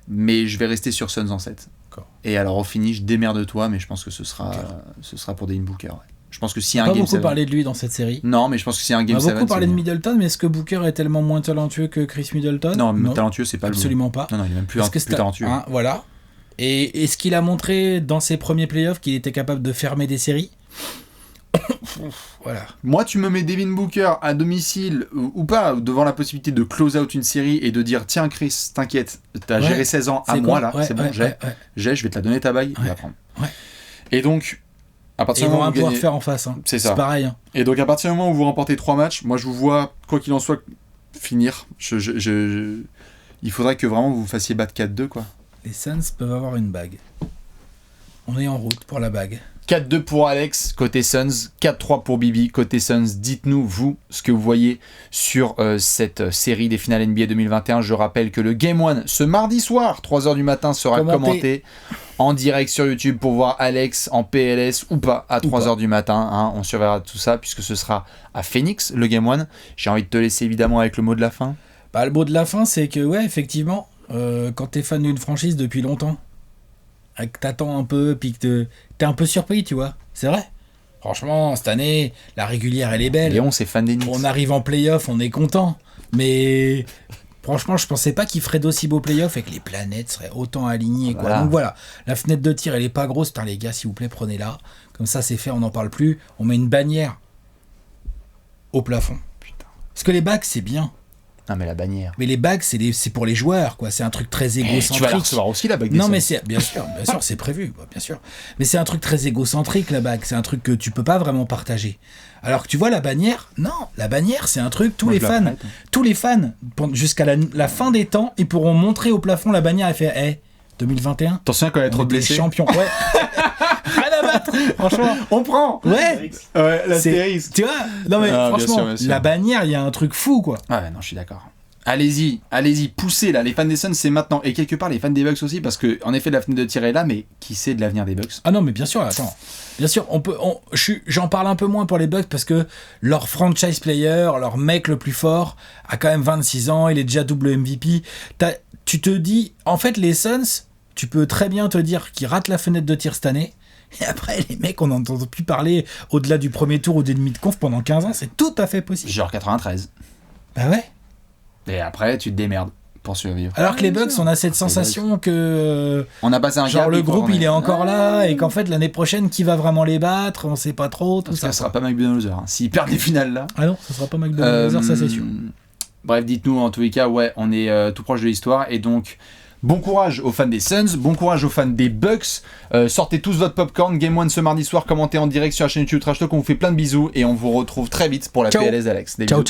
Mais je vais rester sur Suns en 7. D'accord. Et alors au finish, démerde-toi, mais je pense que ce sera pour Devin Booker. Ouais. Je pense que s'il y a un Game 7... Game 7... On a pas beaucoup parlé de lui dans cette série. Non, mais je pense que s'il y a un Game 7... On a beaucoup parlé de Middleton, mais est-ce que Booker est tellement moins talentueux que Chris Middleton ? Non, talentueux, c'est pas absolument le mot. Pas. Non, il est même plus talentueux. Voilà. Et est-ce qu'il a montré dans ses premiers playoffs qu'il était capable de fermer des séries ? Voilà. Moi, tu me mets Devin Booker à domicile ou pas, devant la possibilité de close out une série et de dire tiens Chris, t'inquiète, t'as géré 16 ans à moi là, c'est bon, je vais te la donner ta bague, il va prendre. Et donc, à partir du moment où vous gagnez... faire en face, hein. C'est ça. C'est pareil. Hein. Et donc à partir du moment où vous remportez 3 matchs, moi je vous vois, quoi qu'il en soit, finir. Il faudrait que vraiment vous fassiez battre 4-2 quoi. Les Suns peuvent avoir une bague. On est en route pour la bague. 4-2 pour Alex, côté Suns, 4-3 pour Bibi, côté Suns. Dites-nous, vous, ce que vous voyez sur cette série des finales NBA 2021. Je rappelle que le Game 1, ce mardi soir, 3h du matin, sera commenté en direct sur YouTube pour voir Alex en PLS ou pas à 3h du matin. Hein. On surveillera tout ça puisque ce sera à Phoenix, le Game 1. J'ai envie de te laisser évidemment avec le mot de la fin. Le mot de la fin, c'est que, ouais, effectivement, quand t'es fan d'une franchise depuis longtemps, que t'attends un peu, puis que t'es un peu surpris, tu vois. C'est vrai. Franchement, cette année, la régulière, elle est belle. Léon, c'est fan des Knicks. On arrive en play-off, on est content. Mais franchement, je pensais pas qu'il ferait d'aussi beaux play-off et que les planètes seraient autant alignées. Quoi. Voilà. Donc voilà, la fenêtre de tir, elle est pas grosse. Putain, les gars, s'il vous plaît, prenez-la. Comme ça, c'est fait, on n'en parle plus. On met une bannière au plafond. Putain. Parce que les bagues, c'est bien. Non mais la bannière. Mais les bagues, c'est pour les joueurs, quoi. C'est un truc très égocentrique. Tu vas la recevoir aussi la bague des Non Suns. mais c'est bien sûr, c'est prévu, bien sûr. Mais c'est un truc très égocentrique la bague. C'est un truc que tu peux pas vraiment partager. Alors que tu vois la bannière, non, la bannière c'est un truc tous les fans, jusqu'à la fin des temps, ils pourront montrer au plafond la bannière et faire, hey, 2021. Attention quand elle est trop blessée. Champion. Ouais. Rien à battre. Franchement, on prend. Ouais. L'astérisque. Tu vois. Non mais franchement, bien sûr. La bannière, il y a un truc fou quoi. Ouais, non, je suis d'accord. Allez-y, poussez là, les fans des Suns c'est maintenant, et quelque part les fans des Bucks aussi, parce que en effet la fenêtre de tir est là, mais qui sait de l'avenir des Bucks ? Ah non mais bien sûr, attends, bien sûr, j'en parle un peu moins pour les Bucks parce que leur franchise player, leur mec le plus fort, a quand même 26 ans, il est déjà double MVP, tu te dis, en fait les Suns, tu peux très bien te dire qu'ils ratent la fenêtre de tir cette année, et après les mecs on n'entend plus parler au-delà du premier tour ou des demi-de-conf pendant 15 ans, c'est tout à fait possible. Genre 93. Bah ouais. Et après, tu te démerdes pour survivre. Alors que les Bucks, on a cette sensation que... On a passé un genre le groupe, il est encore là, et qu'en fait, l'année prochaine, qui va vraiment les battre, on sait pas trop, tout ça. Ça sera pas Mike Budenholzer. S'ils perdent les finales, là... Ah non, ça sera pas Mike Budenholzer, ça c'est sûr. Bref, dites-nous, en tous les cas, ouais, on est tout proche de l'histoire, et donc... Bon courage aux fans des Suns, bon courage aux fans des Bucks. Sortez tous votre popcorn. Game 1 ce mardi soir, commentez en direct sur la chaîne YouTube Trash Talk. On vous fait plein de bisous, et on vous retrouve très vite pour la PLS d'Alex. Ciao.